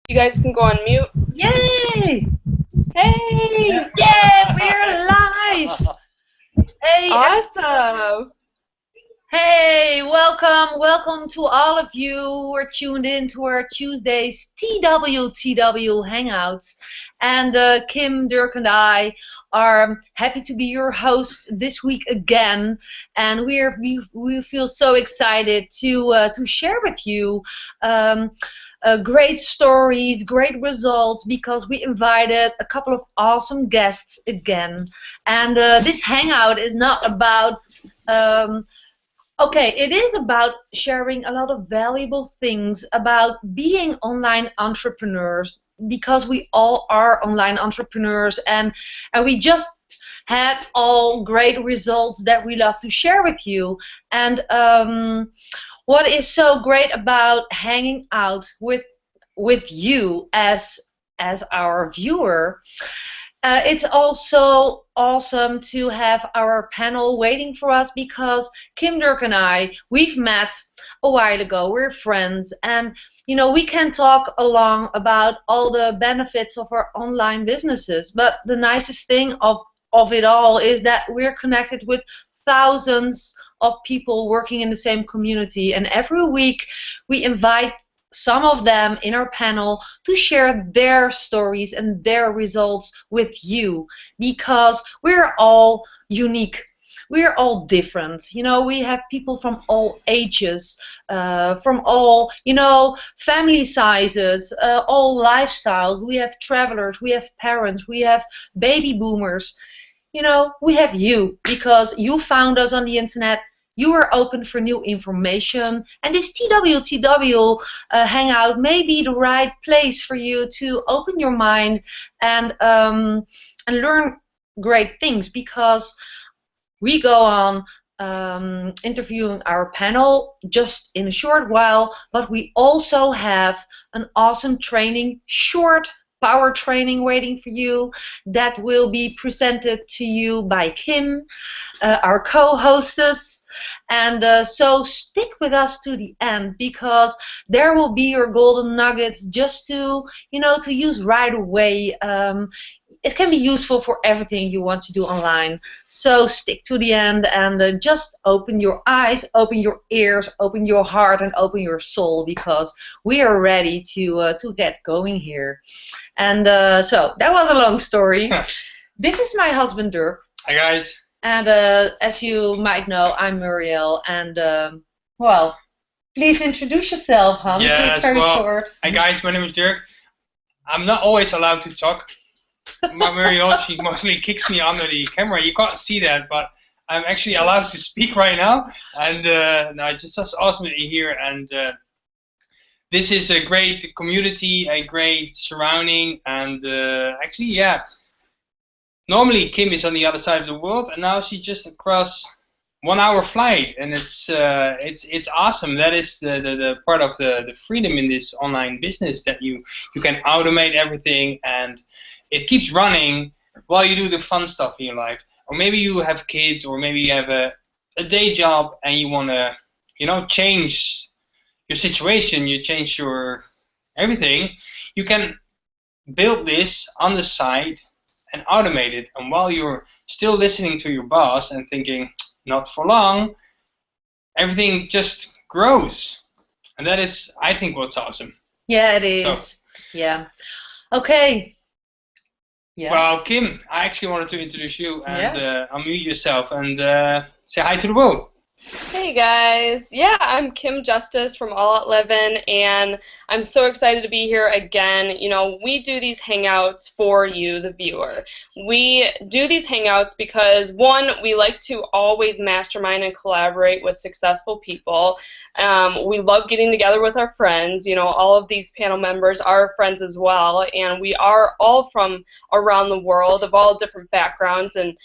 You guys can go on mute. Yay! Hey! Yeah, we're live! Hey, Awesome! hey, welcome to all of you who are tuned in to our Tuesdays TWTW Hangouts. And Kim, Dirk, and I are happy to be your host this week again. And we feel so excited to share with you um, great stories, great results, because we invited a couple of awesome guests again. And this hangout is not about um, okay, it is about sharing a lot of valuable things about being online entrepreneurs, because we all are online entrepreneurs, and we just had all great results that we love to share with you. And what is so great about hanging out with you as our viewer, it's also awesome to have our panel waiting for us, because Kim, Dirk, and we've met a while ago. We're friends, and we can talk along about all the benefits of our online businesses. But the nicest thing of it all is that we're connected with thousands of people working in the same community, and every week we invite some of them in our panel to share their stories and their results with you, because we're all unique. We're all different. We have people from all ages, from all, family sizes, all lifestyles. We have travelers, we have parents, we have baby boomers. We have you, because you found us on the internet. You are open for new information, and this TWTW hangout may be the right place for you to open your mind and learn great things, because we go on interviewing our panel just in a short while, but we also have an awesome training, short power training waiting for you, that will be presented to you by Kim, our co-hostess. And so stick with us to the end, because there will be your golden nuggets just to use right away. It can be useful for everything you want to do online. So stick to the end, and just open your eyes, open your ears, open your heart, and open your soul, because we are ready to get going here. And so that was a long story. This is my husband, Dirk. Hi guys. And as you might know, I'm Muriel. And well, please introduce yourself, hon. Yes, Just very well, short. Hi guys, my name is Dirk. I'm not always allowed to talk. My Muriel, she mostly kicks me under the camera. You can't see that, but I'm actually allowed to speak right now. And no, it's just awesome to be here. And this is a great community, a great surrounding. And actually, yeah, normally Kim is on the other side of the world, and now she's just across 1 hour flight, and it's awesome. That is the part of the freedom in this online business, that you can automate everything, and it keeps running while you do the fun stuff in your life. Or maybe you have kids, or maybe you have a day job, and you want to change your situation, you change your everything. You can build this on the side and automate it, and while you're still listening to your boss and thinking, not for long, everything just grows. And that is, I think, what's awesome. Yeah, it is. So, yeah. Okay. Yeah. Well, Kim, I actually wanted to introduce you, and unmute yourself and say hi to the world. Hey guys, yeah, I'm Kim Justice from All Out Livin', and I'm so excited to be here again. We do these hangouts for you, the viewer. We do these hangouts because, one, we like to always mastermind and collaborate with successful people. We love getting together with our friends. All of these panel members are friends as well, and we are all from around the world, of all different backgrounds, and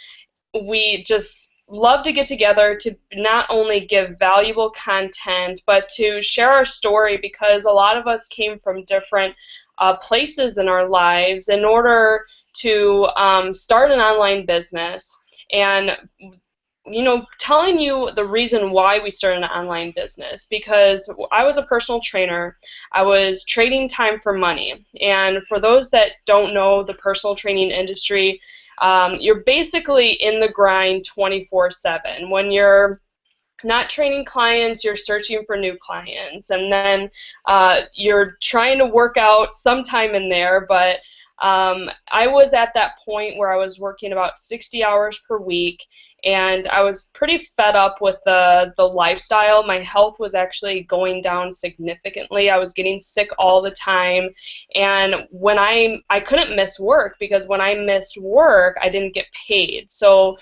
we just love to get together to not only give valuable content, but to share our story, because a lot of us came from different places in our lives in order to start an online business. And telling you the reason why we started an online business, because I was a personal trainer. I was trading time for money. And for those that don't know the personal training industry, you're basically in the grind 24/7. When you're not training clients, you're searching for new clients, and then you're trying to work out sometime in there. But I was at that point where I was working about 60 hours per week, and I was pretty fed up with the lifestyle. My health was actually going down significantly. I was getting sick all the time, and when I couldn't miss work, because when I missed work, I didn't get paid. So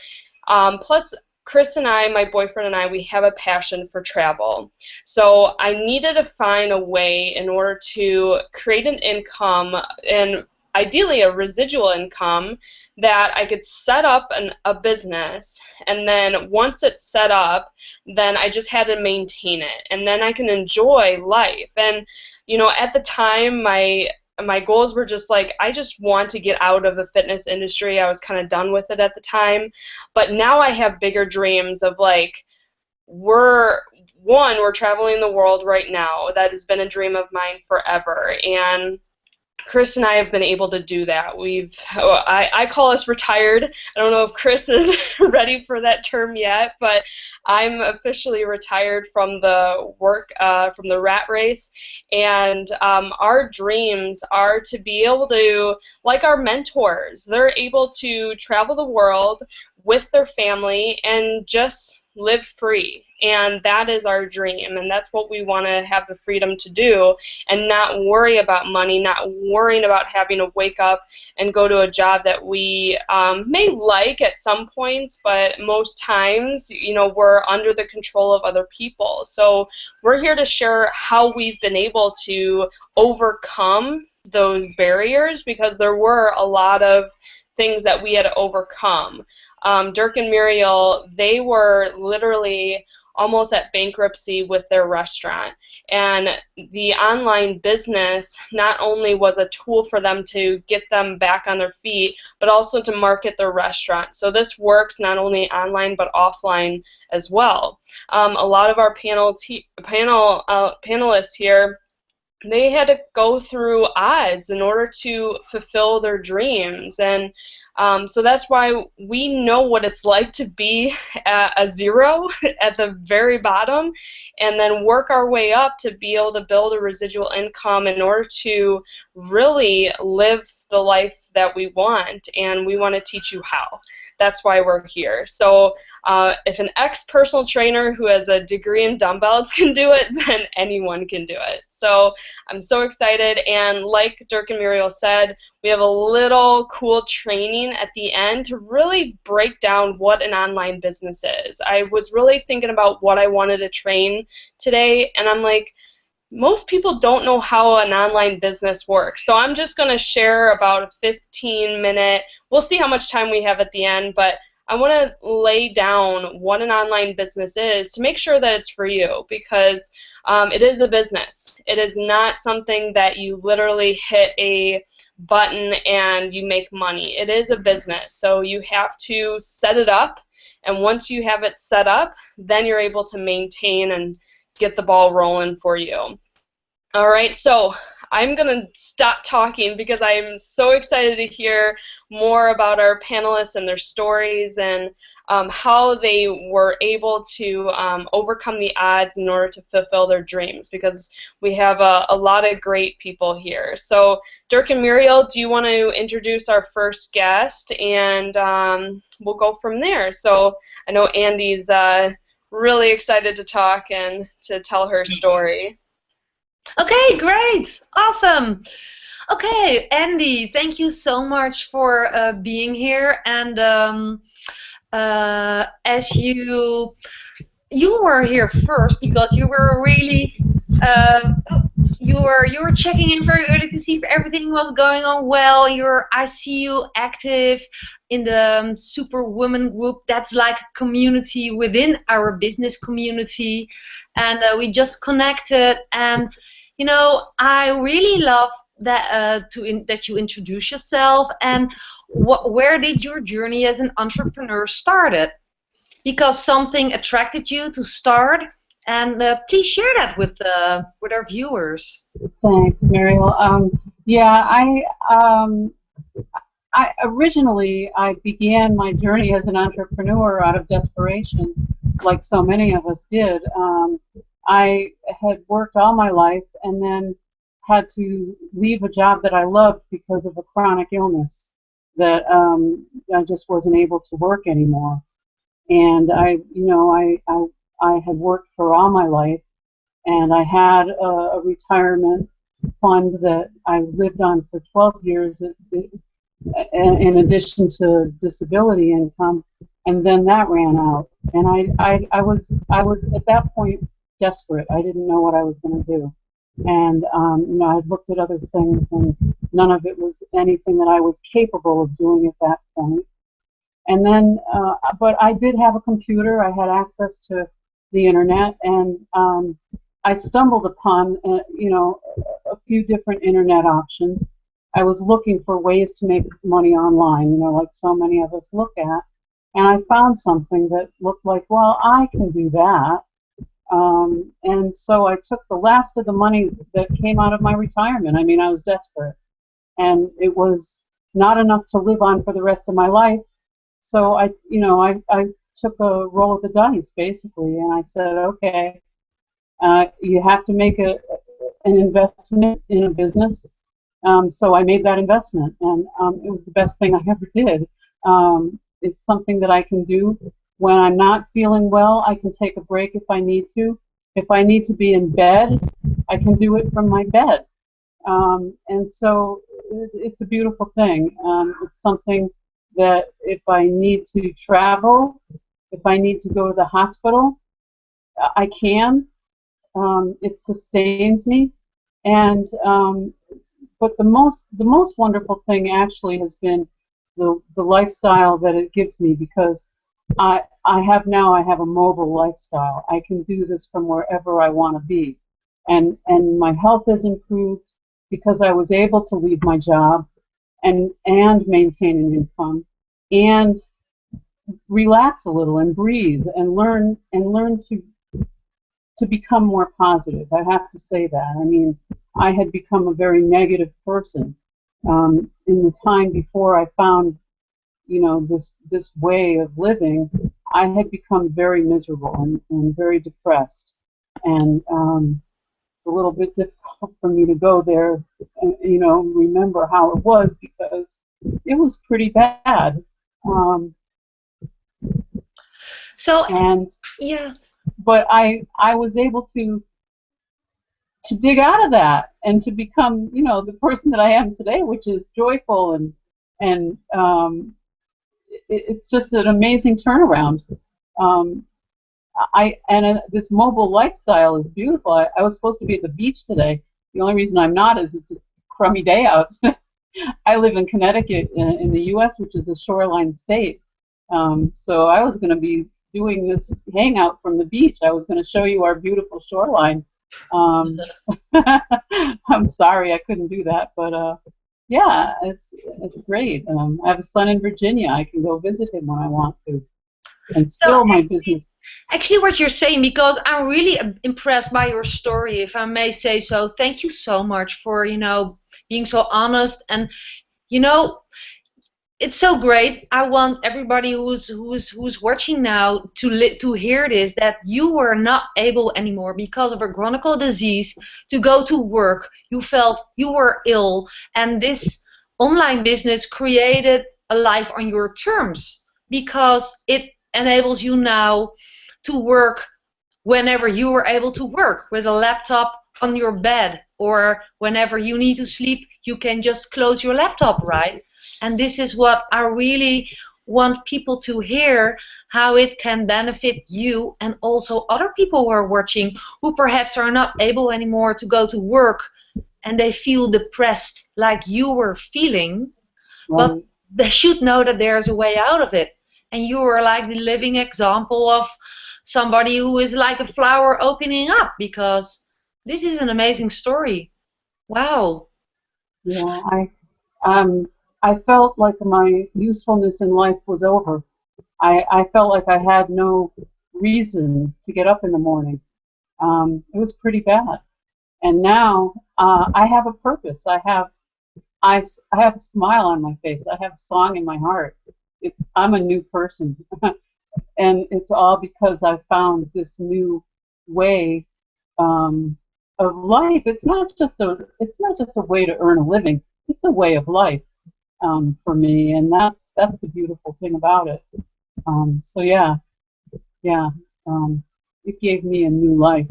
plus Chris and I, my boyfriend and I, we have a passion for travel. So I needed to find a way in order to create an income, and ideally a residual income, that I could set up a business, and then once it's set up, then I just had to maintain it, and then I can enjoy life. And at the time, my goals were just like, I just want to get out of the fitness industry. I was kind of done with it at the time. But now I have bigger dreams of, like, we're traveling the world right now. That has been a dream of mine forever. And Chris and I have been able to do that. I call us retired. I don't know if Chris is ready for that term yet, but I'm officially retired from the work, from the rat race. And our dreams are to be able to, like our mentors, they're able to travel the world with their family and just live free. And that is our dream, and that's what we want to have the freedom to do, and not worry about money, not worrying about having to wake up and go to a job that we may like at some points, but most times, we're under the control of other people. So we're here to share how we've been able to overcome those barriers, because there were a lot of things that we had to overcome. Dirk and Muriel, they were literally almost at bankruptcy with their restaurant, and the online business not only was a tool for them to get them back on their feet, but also to market their restaurant. So this works not only online but offline as well. A lot of our panelists here, they had to go through odds in order to fulfill their dreams. And so that's why we know what it's like to be at a zero at the very bottom, and then work our way up to be able to build a residual income in order to really live the life that we want, and we want to teach you how. That's why we're here. So if an ex-personal trainer who has a degree in dumbbells can do it, then anyone can do it. So I'm so excited, and like Dirk and Muriel said, we have a little cool training at the end to really break down what an online business is. I was really thinking about what I wanted to train today, and I'm like, most people don't know how an online business works. So I'm just going to share about a 15-minute, we'll see how much time we have at the end, but I want to lay down what an online business is to make sure that it's for you, because it is a business. It is not something that you literally hit a button and you make money. It is a business, so you have to set it up, and once you have it set up, then you're able to maintain and get the ball rolling for you. All right, so I'm going to stop talking because I'm so excited to hear more about our panelists and their stories, and how they were able to overcome the odds in order to fulfill their dreams, because we have a lot of great people here. So Dirk and Muriel, do you want to introduce our first guest, and we'll go from there. So I know Andy's really excited to talk and to tell her story. Okay, great, awesome. Okay, Andy, thank you so much for being here. And as you were here first because you were really you were checking in very early to see if everything was going on well. I see you active in the Superwoman group. That's like a community within our business community, and we just connected. And I really love that that you introduce yourself, and where did your journey as an entrepreneur started? because something attracted you to start. And please share that with our viewers. Thanks, Mariel. Yeah, I originally I began my journey as an entrepreneur out of desperation, like so many of us did. I had worked all my life and then had to leave a job that I loved because of a chronic illness that I just wasn't able to work anymore. And I had worked for all my life, and I had a retirement fund that I lived on for 12 years in addition to disability income, and then that ran out. And I was at that point desperate. I didn't know what I was going to do, and I looked at other things, and none of it was anything that I was capable of doing at that point. And then, but I did have a computer. I had access to the internet, and I stumbled upon, a few different internet options. I was looking for ways to make money online, like so many of us look at, and I found something that looked like, well, I can do that. And so I took the last of the money that came out of my retirement. I mean, I was desperate, and it was not enough to live on for the rest of my life. So I took a roll of the dice, basically, and I said, okay, you have to make an investment in a business. So I made that investment, and it was the best thing I ever did. It's something that I can do when I'm not feeling well. I can take a break if I need to. If I need to be in bed, I can do it from my bed. And so it's a beautiful thing. It's something that if I need to travel, if I need to go to the hospital, I can. It sustains me, and but the most wonderful thing actually has been the lifestyle that it gives me, because I have a mobile lifestyle. I can do this from wherever I want to be, and my health has improved because I was able to leave my job and maintain an income and relax a little and breathe and learn to become more positive. I have to say that. I mean, I had become a very negative person in the time before I found, this way of living. I had become very miserable and very depressed, and it's a little bit difficult for me to go there and remember how it was, because it was pretty bad. Yeah. But I was able to dig out of that and to become, the person that I am today, which is joyful, and it's just an amazing turnaround. This mobile lifestyle is beautiful. I was supposed to be at the beach today. The only reason I'm not is it's a crummy day out. I live in Connecticut in the U.S., which is a shoreline state. So I was going to be doing this hangout from the beach. I was going to show you our beautiful shoreline. I'm sorry I couldn't do that, but yeah, it's great. I have a son in Virginia. I can go visit him when I want to, and still my business. Actually, what you're saying, because I'm really impressed by your story, if I may say so. Thank you so much for being so honest, and it's so great. I want everybody who's watching now to hear this, that you were not able anymore because of a chronic disease to go to work. You felt you were ill, and this online business created a life on your terms, because it enables you now to work whenever you are able to work with a laptop on your bed, or whenever you need to sleep, you can just close your laptop, right? And this is what I really want people to hear, how it can benefit you and also other people who are watching, who perhaps are not able anymore to go to work and they feel depressed like you were feeling, but they should know that there's a way out of it. And you are like the living example of somebody who is like a flower opening up, because this is an amazing story. Wow. Yeah, I felt like my usefulness in life was over, I felt like I had no reason to get up in the morning. It was pretty bad. And now I have a purpose. I have a smile on my face. I have a song in my heart. I'm a new person, and it's all because I found this new way of life. It's not just a way to earn a living. It's a way of life for me, and that's the beautiful thing about it. So yeah, it gave me a new life.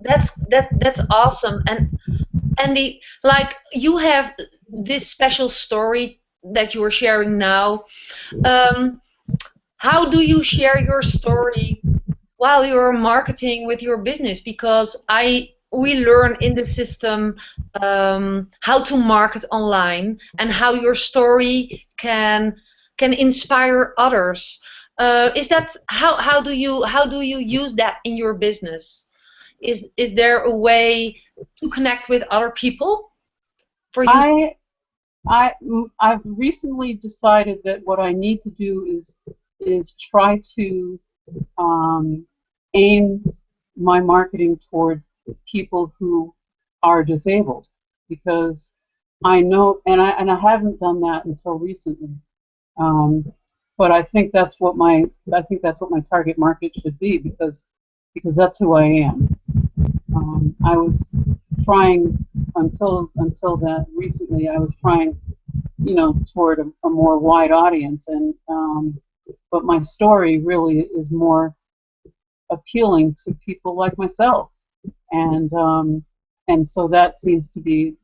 That's awesome. And Andy, like you have this special story that you are sharing now. Um, how do you share your story while you're marketing with your business? Because we learn in the system how to market online and how your story can inspire others. Is that how do you use that in your business? Is there a way to connect with other people for you? I've recently decided that what I need to do is try to aim my marketing toward people who are disabled, because I know, and I haven't done that until recently. But I think that's what my target market should be, because that's who I am. I was trying until that recently. I was trying, toward a more wide audience, and but my story really is more appealing to people like myself, and so that seems to be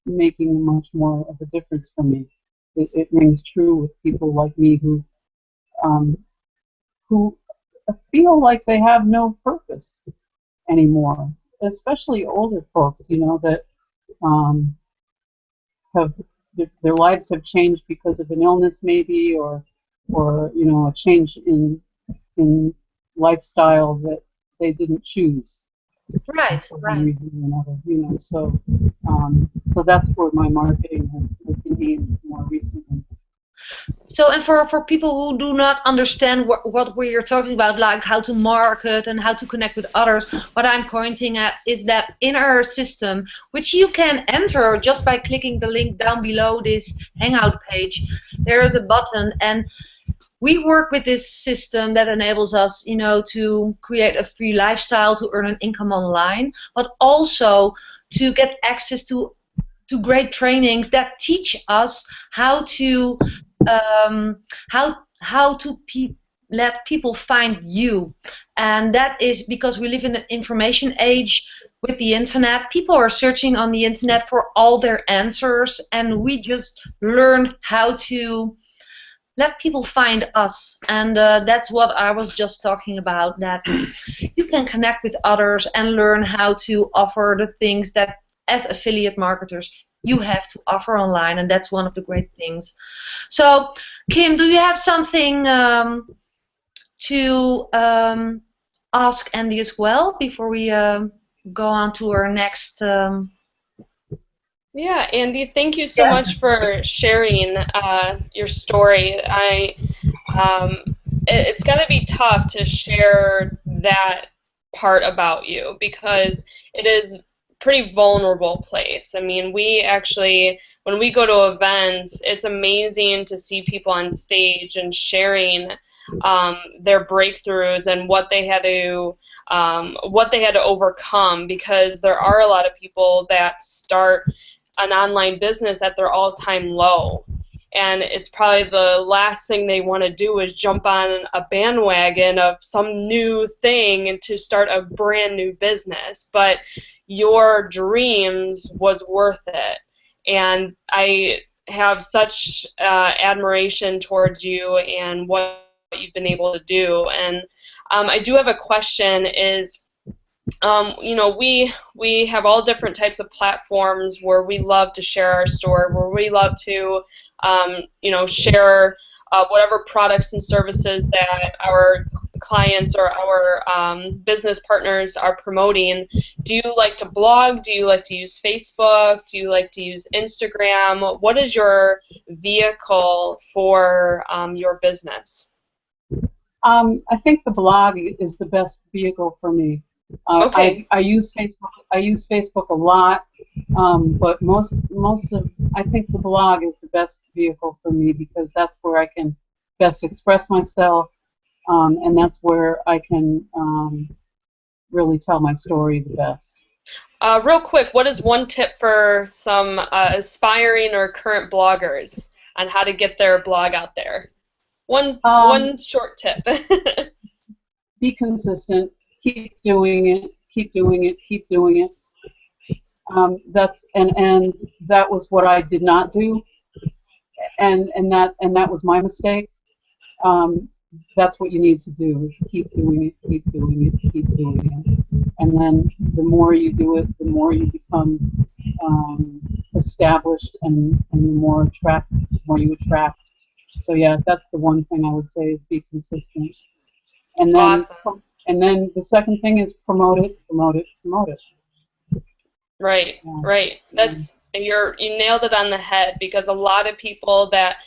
making much more of a difference for me. It rings true with people like me um, who feel like they have no purpose anymore, especially older folks, that um, have their lives have changed because of an illness, maybe, or a change in lifestyle that they didn't choose Right, for one right. reason or another. So that's where my marketing has been aimed more recently. So, and for people who do not understand what we are talking about, like how to market and how to connect with others, what I'm pointing at is that in our system, which you can enter just by clicking the link down below this Hangout page, there is a button, and we work with this system that enables us, to create a free lifestyle, to earn an income online, but also to get access to great trainings that teach us how to um, how to let people find you. And that is because we live in an information age with the internet. People are searching on the internet for all their answers, and we just learn how to let people find us. And that's what I was just talking about, that you can connect with others and learn how to offer the things that as affiliate marketers you have to offer online, and that's one of the great things. So Kim, do you have something to ask Andy as well before we go on to our next Yeah, Andy, thank you so much for sharing your story. It's going to be tough to share that part about you because it is a pretty vulnerable place. I mean, we actually, when we go to events, it's amazing to see people on stage and sharing their breakthroughs and what they had to overcome, because there are a lot of people that start an online business at their all-time low, and it's probably the last thing they want to do is jump on a bandwagon of some new thing and to start a brand new business. But your dreams was worth it, and I have such admiration towards you and what you've been able to do. And I do have a question is, we have all different types of platforms where we love to share our story, where we love to, share whatever products and services that our clients or our business partners are promoting, do you like to blog? Do you like to use Facebook? Do you like to use Instagram? What is your vehicle for your business? I think the blog is the best vehicle for me. Okay. I use Facebook. I use Facebook a lot, but I think the blog is the best vehicle for me because that's where I can best express myself, and that's where I can really tell my story the best. Real quick, what is one tip for some aspiring or current bloggers on how to get their blog out there? One short tip. Be consistent. Keep doing it. Keep doing it. Keep doing it. And that was what I did not do, and that was my mistake. That's what you need to do is keep doing it, keep doing it, keep doing it, and then the more you do it, the more you become established, and the more you attract. So yeah, that's the one thing I would say is be consistent, and then Awesome. the second thing is promote it, promote it, promote it. Right, Yeah. right. You nailed it on the head because a lot of people that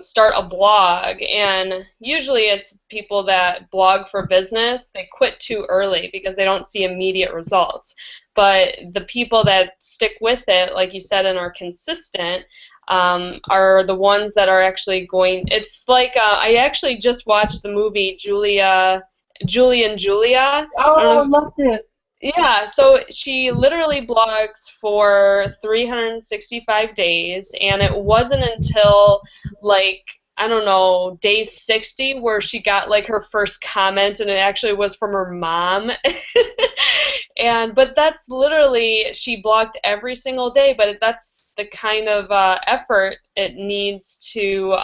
start a blog, and usually it's people that blog for business, they quit too early because they don't see immediate results. But the people that stick with it, like you said, and are consistent, are the ones that are actually going. It's like I actually just watched the movie Julie and Julia. Oh, I loved it. Yeah, so she literally blogs for 365 days, and it wasn't until, like, I don't know, day 60 where she got, like, her first comment, and it actually was from her mom. But that's literally, she blogged every single day, but that's the kind of effort it needs to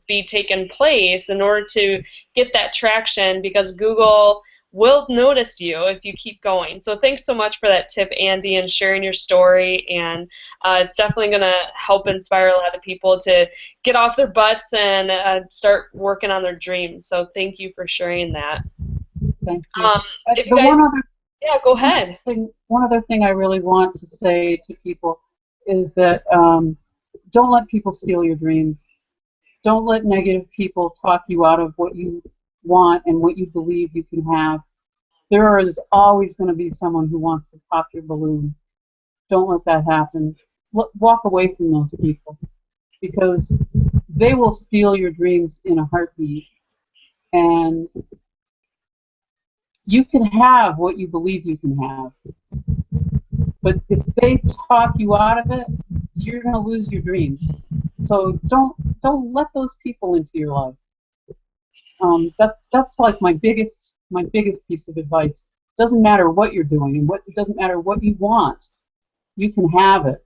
be taken place in order to get that traction, because Google will notice you if you keep going. So thanks so much for that tip, Andy, and sharing your story. And it's definitely going to help inspire a lot of people to get off their butts and start working on their dreams. So thank you for sharing that. Thank you. If you guys, yeah, go ahead. One other thing I really want to say to people is that don't let people steal your dreams. Don't let negative people talk you out of what you want and what you believe you can have. There is always going to be someone who wants to pop your balloon. Don't let that happen. Walk away from those people because they will steal your dreams in a heartbeat. And you can have what you believe you can have. But if they talk you out of it, you're going to lose your dreams. So don't let those people into your life. That's like my biggest piece of advice. Doesn't matter what you're doing, and it doesn't matter what you want. You can have it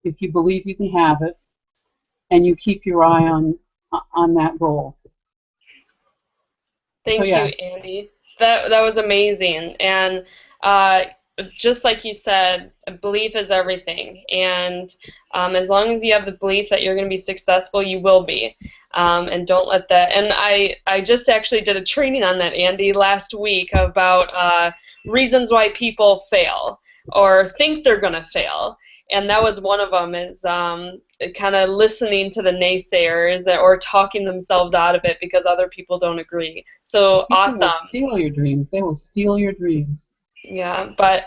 if you believe you can have it, and you keep your eye on that goal. Thank you, Andy. That was amazing. And just like you said, belief is everything. And as long as you have the belief that you're going to be successful, you will be. And don't let that. And I just actually did a training on that, Andy, last week about reasons why people fail or think they're going to fail. And that was one of them, is kind of listening to the naysayers or talking themselves out of it because other people don't agree. So people awesome. Will steal your dreams. They will steal your dreams. Yeah, but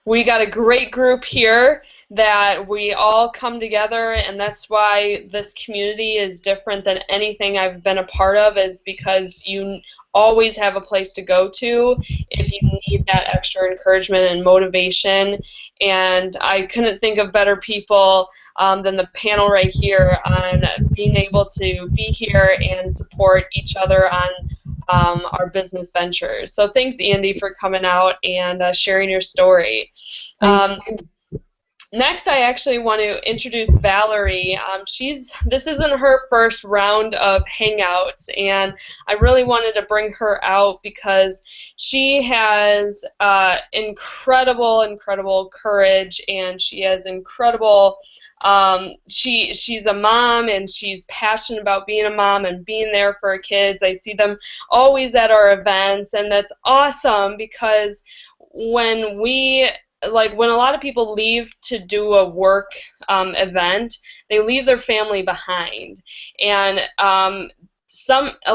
we got a great group here that we all come together, and that's why this community is different than anything I've been a part of, is because you always have a place to go to if you need that extra encouragement and motivation. And I couldn't think of better people than the panel right here on being able to be here and support each other on our business ventures. So thanks, Andy, for coming out and sharing your story. Next, I actually want to introduce Valerie. This isn't her first round of Hangouts, and I really wanted to bring her out because she has incredible courage, and she has incredible. She's a mom, and she's passionate about being a mom and being there for her kids. I see them always at our events, and that's awesome because when we when a lot of people leave to do a work event, they leave their family behind, and a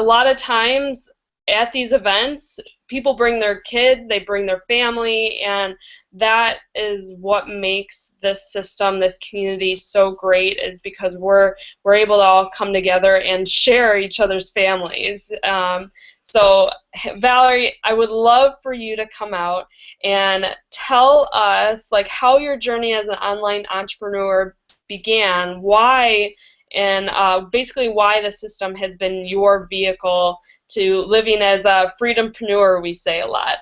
lot of times at these events, people bring their kids, they bring their family, and that is what makes this system, this community so great, is because we're able to all come together and share each other's families. So, Valerie, I would love for you to come out and tell us how your journey as an online entrepreneur began, why, and basically why the system has been your vehicle to living as a freedompreneur, we say a lot.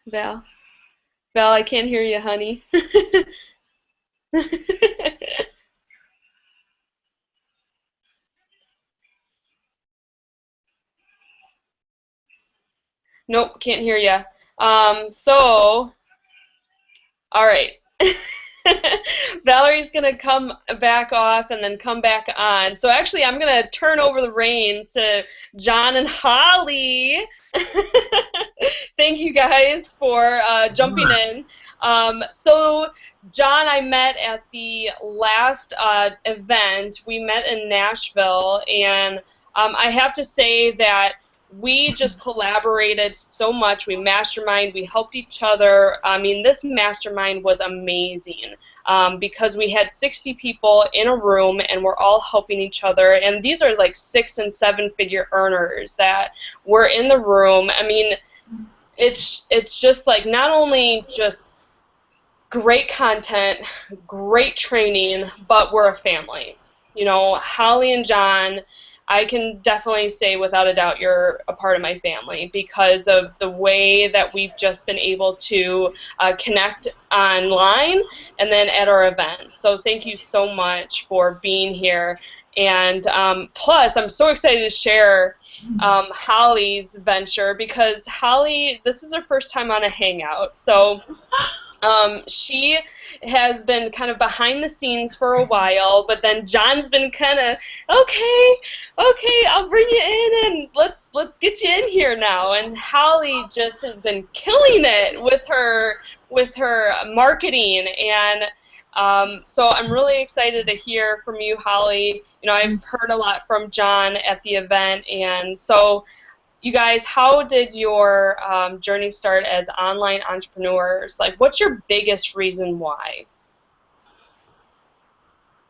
Val? Val, I can't hear you, honey. Nope, can't hear you. All right. Valerie's going to come back off and then come back on. So actually, I'm going to turn over the reins to John and Holly. Thank you guys for jumping in. So John, I met at the last event. We met in Nashville, and I have to say that we just collaborated so much. We masterminded, we helped each other. I mean, this mastermind was amazing because we had 60 people in a room and we're all helping each other. And these are like 6- and 7-figure earners that were in the room. I mean, it's just like not only just great content, great training, but we're a family. You know, Holly and John, I can definitely say without a doubt you're a part of my family because of the way that we've just been able to connect online and then at our events. So thank you so much for being here. And plus, I'm so excited to share Holly's venture because Holly, this is her first time on a Hangout. So she has been kind of behind the scenes for a while, but then John's been kind of, okay, I'll bring you in and let's get you in here now. And Holly just has been killing it with her marketing, and so I'm really excited to hear from you, Holly. You know, I've heard a lot from John at the event, and so. You guys, how did your journey start as online entrepreneurs? Like, what's your biggest reason why?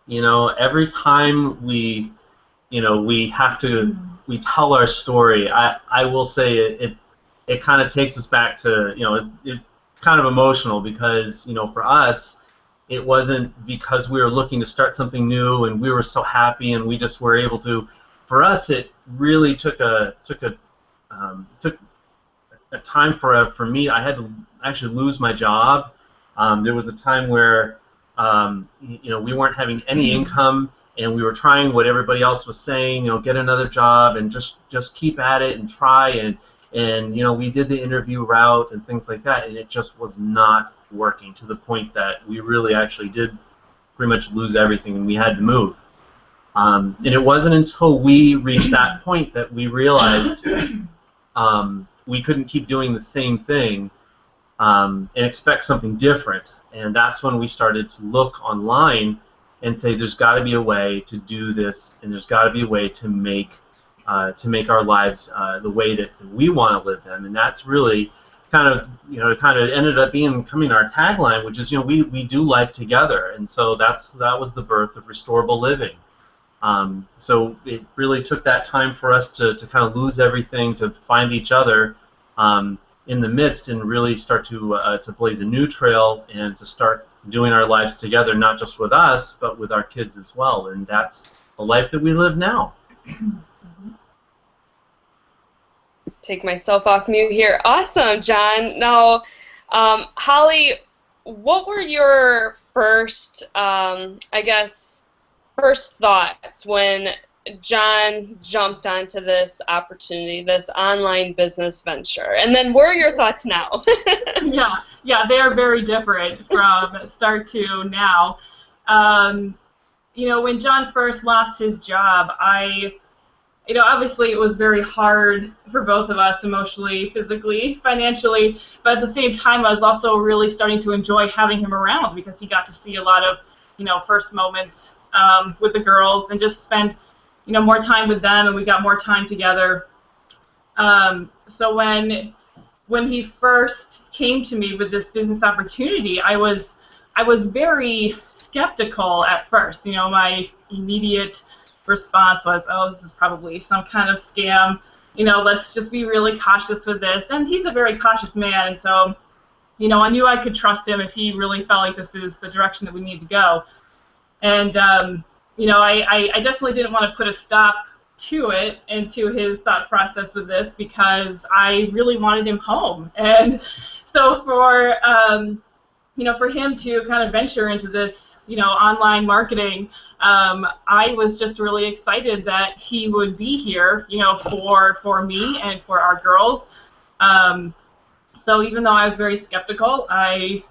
You know, every time we tell our story, I will say it kind of takes us back to, it's kind of emotional because, for us, it wasn't because we were looking to start something new and we were so happy and we just were able to. For us, it really took a time for me. I had to actually lose my job. There was a time where we weren't having any income, and we were trying what everybody else was saying. Get another job and just keep at it and try. And we did the interview route and things like that, and it just was not working to the point that we really actually did pretty much lose everything, and we had to move. And it wasn't until we reached that point that we realized we couldn't keep doing the same thing and expect something different. And that's when we started to look online and say, there's got to be a way to do this, and there's got to be a way to make our lives the way that we want to live them. And that's really kind of ended up becoming our tagline, which is we do life together. And so that was the birth of Restorable Living. So it really took that time for us to kind of lose everything, to find each other, in the midst and really start to blaze a new trail and to start doing our lives together, not just with us, but with our kids as well. And that's the life that we live now. Take myself off mute here. Awesome, John. Now, Holly, what were your first, I guess, first thoughts when John jumped onto this opportunity, this online business venture? And then what are your thoughts now? Yeah, they are very different from start to now. When John first lost his job, obviously it was very hard for both of us emotionally, physically, financially, but at the same time I was also really starting to enjoy having him around because he got to see a lot of, first moments with the girls and just spend, more time with them, and we got more time together. So when he first came to me with this business opportunity, I was very skeptical at first. My immediate response was, oh, this is probably some kind of scam. Let's just be really cautious with this. And he's a very cautious man, and so, I knew I could trust him if he really felt like this is the direction that we need to go. And, I definitely didn't want to put a stop to it and to his thought process with this because I really wanted him home. And so for him to kind of venture into this, online marketing, I was just really excited that he would be here, for me and for our girls. So even though I was very skeptical, I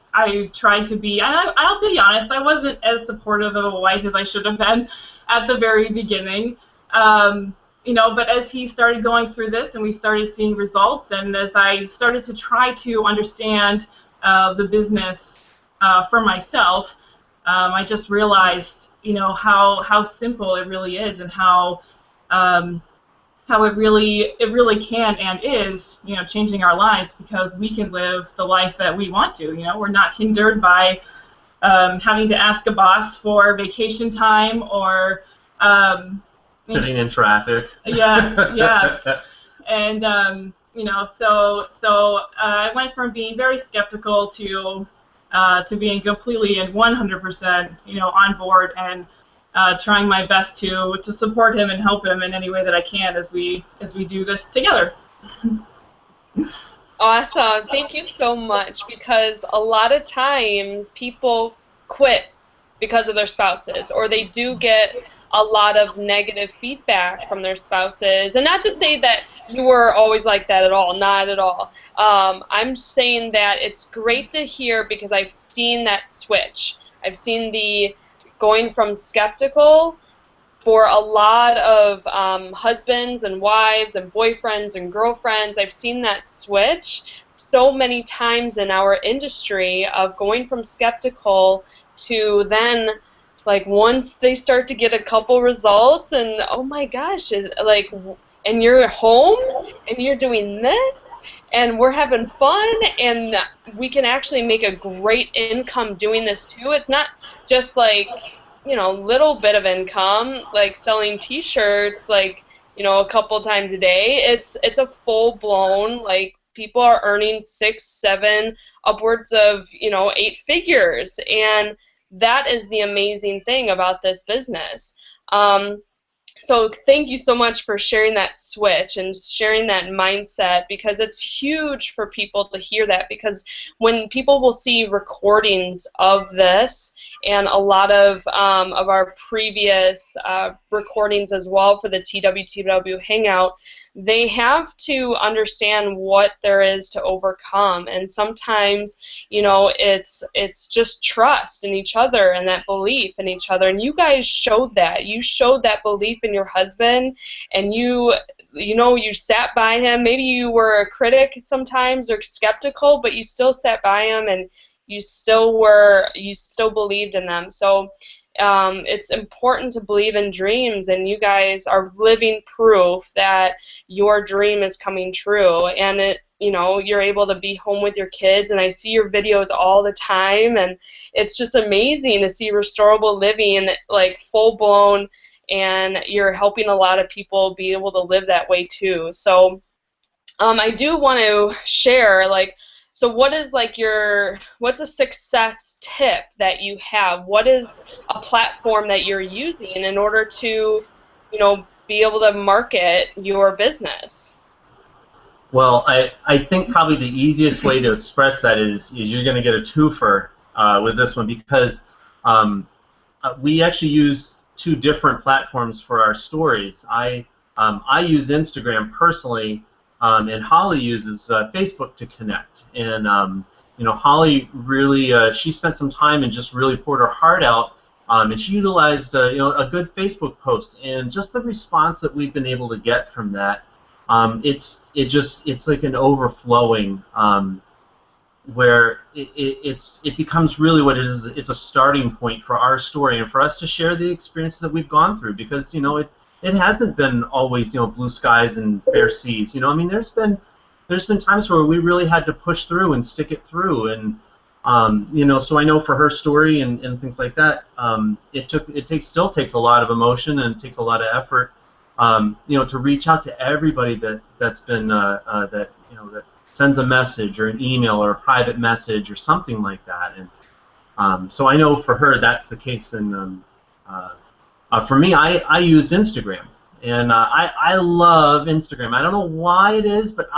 tried to be, and I'll be honest, I wasn't as supportive of a wife as I should have been at the very beginning. But as he started going through this and we started seeing results, and as I started to try to understand the business for myself, I just realized, how simple it really is, and how it really can and is, changing our lives because we can live the life that we want to. We're not hindered by having to ask a boss for vacation time or sitting in traffic. Yes. And so I went from being very skeptical to being completely and 100%, on board and trying my best to support him and help him in any way that I can as we do this together. Awesome. Thank you so much, because a lot of times people quit because of their spouses, or they do get a lot of negative feedback from their spouses. And not to say that you were always like that at all, not at all. I'm saying that it's great to hear because I've seen that switch. I've seen the going from skeptical for a lot of husbands and wives and boyfriends and girlfriends. I've seen that switch so many times in our industry of going from skeptical to then, like, once they start to get a couple results and, oh my gosh, and you're home and you're doing this and we're having fun and we can actually make a great income doing this too. It's not just like, little bit of income, like selling t-shirts, like, a couple times a day. It's a full-blown, like, people are earning 6, 7, upwards of, 8 figures. And that is the amazing thing about this business. So thank you so much for sharing that switch and sharing that mindset, because it's huge for people to hear that, because when people will see recordings of this and a lot of our previous recordings as well for the TWTW Hangout, they have to understand what there is to overcome. And sometimes, it's just trust in each other and that belief in each other. And you guys showed that. You showed that belief in your husband, and you sat by him. Maybe you were a critic sometimes or skeptical, but you still sat by him and you still believed in them. So it's important to believe in dreams, and you guys are living proof that your dream is coming true. And you're able to be home with your kids, and I see your videos all the time, and it's just amazing to see restorable living, like, full blown, and you're helping a lot of people be able to live that way too. So I do want to share, like, so what is like what's a success tip that you have? What is a platform that you're using in order to, be able to market your business? Well, I think probably the easiest way to express that is you're going to get a twofer with this one because we actually use two different platforms for our stories. I use Instagram personally, and Holly uses Facebook to connect. And Holly really she spent some time and just really poured her heart out. And she utilized a good Facebook post, and just the response that we've been able to get from that. It's like an overflowing where it becomes really what it is. It's a starting point for our story and for us to share the experiences that we've gone through because it hasn't been always blue skies and fair seas. I mean there's been times where we really had to push through and stick it through and so I know for her story and things like that it still takes a lot of emotion and it takes a lot of effort. To reach out to everybody that's been that sends a message or an email or a private message or something like that, and so I know for her that's the case. And for me, I use Instagram, and I love Instagram. I don't know why it is, but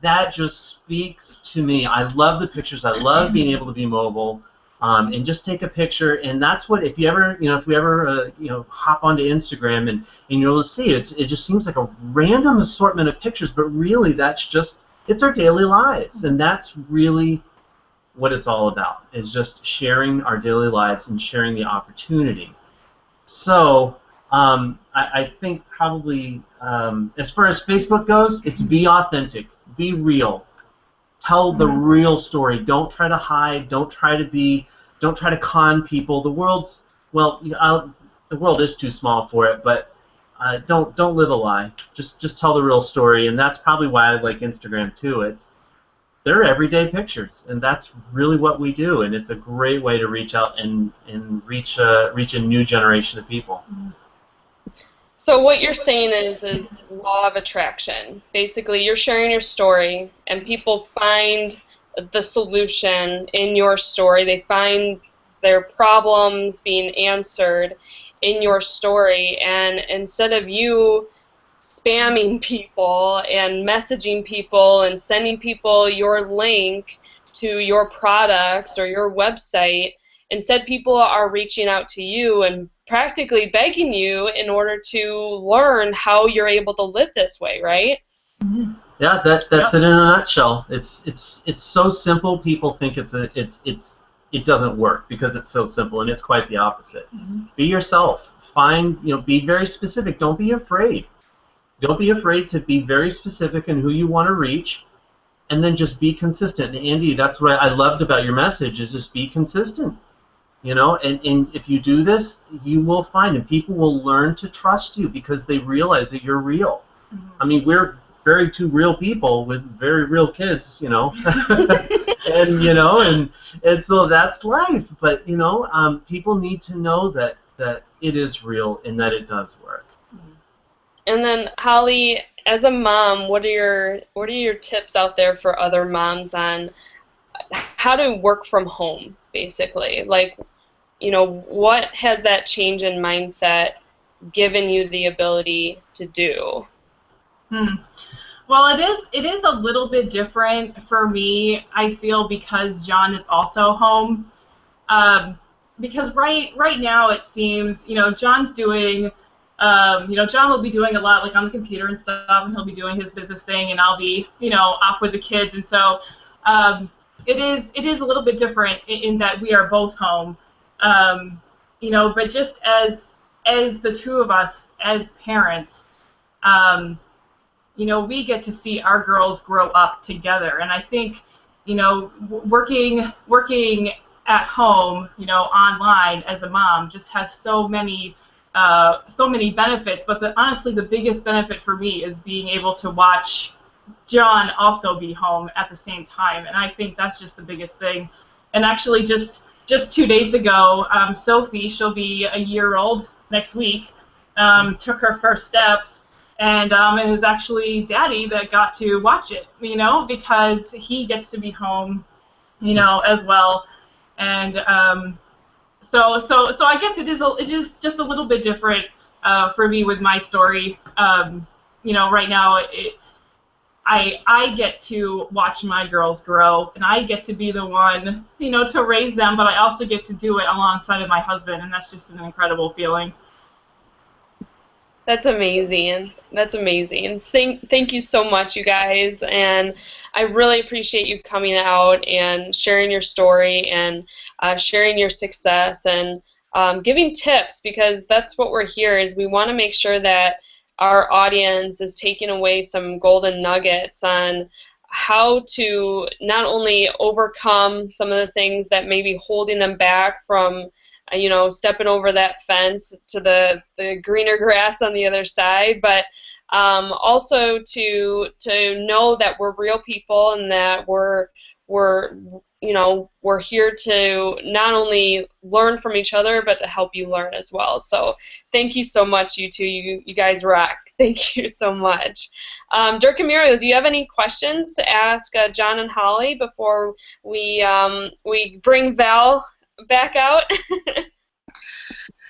that just speaks to me. I love the pictures. I love being able to be mobile. And just take a picture, and that's what if we ever hop onto Instagram and you'll see it just seems like a random assortment of pictures, but really it's our daily lives, and that's really what it's all about, is just sharing our daily lives and sharing the opportunity. So I think probably as far as Facebook goes, it's be authentic, be real. Tell the real story. Don't try to hide. Don't try to con people. The world is too small for it, but don't live a lie. Just tell the real story, and that's probably why I like Instagram too. They're everyday pictures, and that's really what we do, and it's a great way to reach out and reach a new generation of people. So what you're saying is law of attraction. Basically, you're sharing your story, and people find the solution in your story. They find their problems being answered in your story, and instead of you spamming people and messaging people and sending people your link to your products or your website, instead people are reaching out to you and practically begging you in order to learn how you're able to live this way, right? Mm-hmm. Yeah, that's it in a nutshell. It's so simple. People think it doesn't work because it's so simple, and it's quite the opposite. Mm-hmm. Be yourself. Be very specific. Don't be afraid. Don't be afraid to be very specific in who you want to reach, and then just be consistent. And Andy, that's what I loved about your message, is just be consistent. And if you do this, you will find, and people will learn to trust you because they realize that you're real. Mm-hmm. I mean, we're very two real people with very real kids, and so that's life. But people need to know that it is real and that it does work. And then Holly, as a mom, what are your tips out there for other moms on how to work from home, basically? Like, what has that change in mindset given you the ability to do? Well, it is a little bit different for me, I feel, because John is also home. Because right now it seems, John's doing, John will be doing a lot like on the computer and stuff, and he'll be doing his business thing, and I'll be, off with the kids, and so it is a little bit different in that we are both home, but just as the two of us as parents, we get to see our girls grow up together, and I think, working at home, online as a mom just has so many benefits. But honestly, the biggest benefit for me is being able to watch John also be home at the same time, and I think that's just the biggest thing. And actually, just 2 days ago, Sophie, she'll be a year old next week, took her first steps. And it was actually Daddy that got to watch it, because he gets to be home, as well. And so I guess it is just a little bit different for me with my story. Right now I get to watch my girls grow, and I get to be the one, to raise them, but I also get to do it alongside of my husband, and that's just an incredible feeling. That's amazing. That's amazing. Thank you so much, you guys, and I really appreciate you coming out and sharing your story and sharing your success and giving tips, because that's what we're here is we want to make sure that our audience is taking away some golden nuggets on how to not only overcome some of the things that may be holding them back from stepping over that fence to the greener grass on the other side, but also to know that we're real people and that we're here to not only learn from each other, but to help you learn as well. So thank you so much, you two. You guys rock. Thank you so much. Dirk and Muriel, do you have any questions to ask John and Holly before we bring Val back out?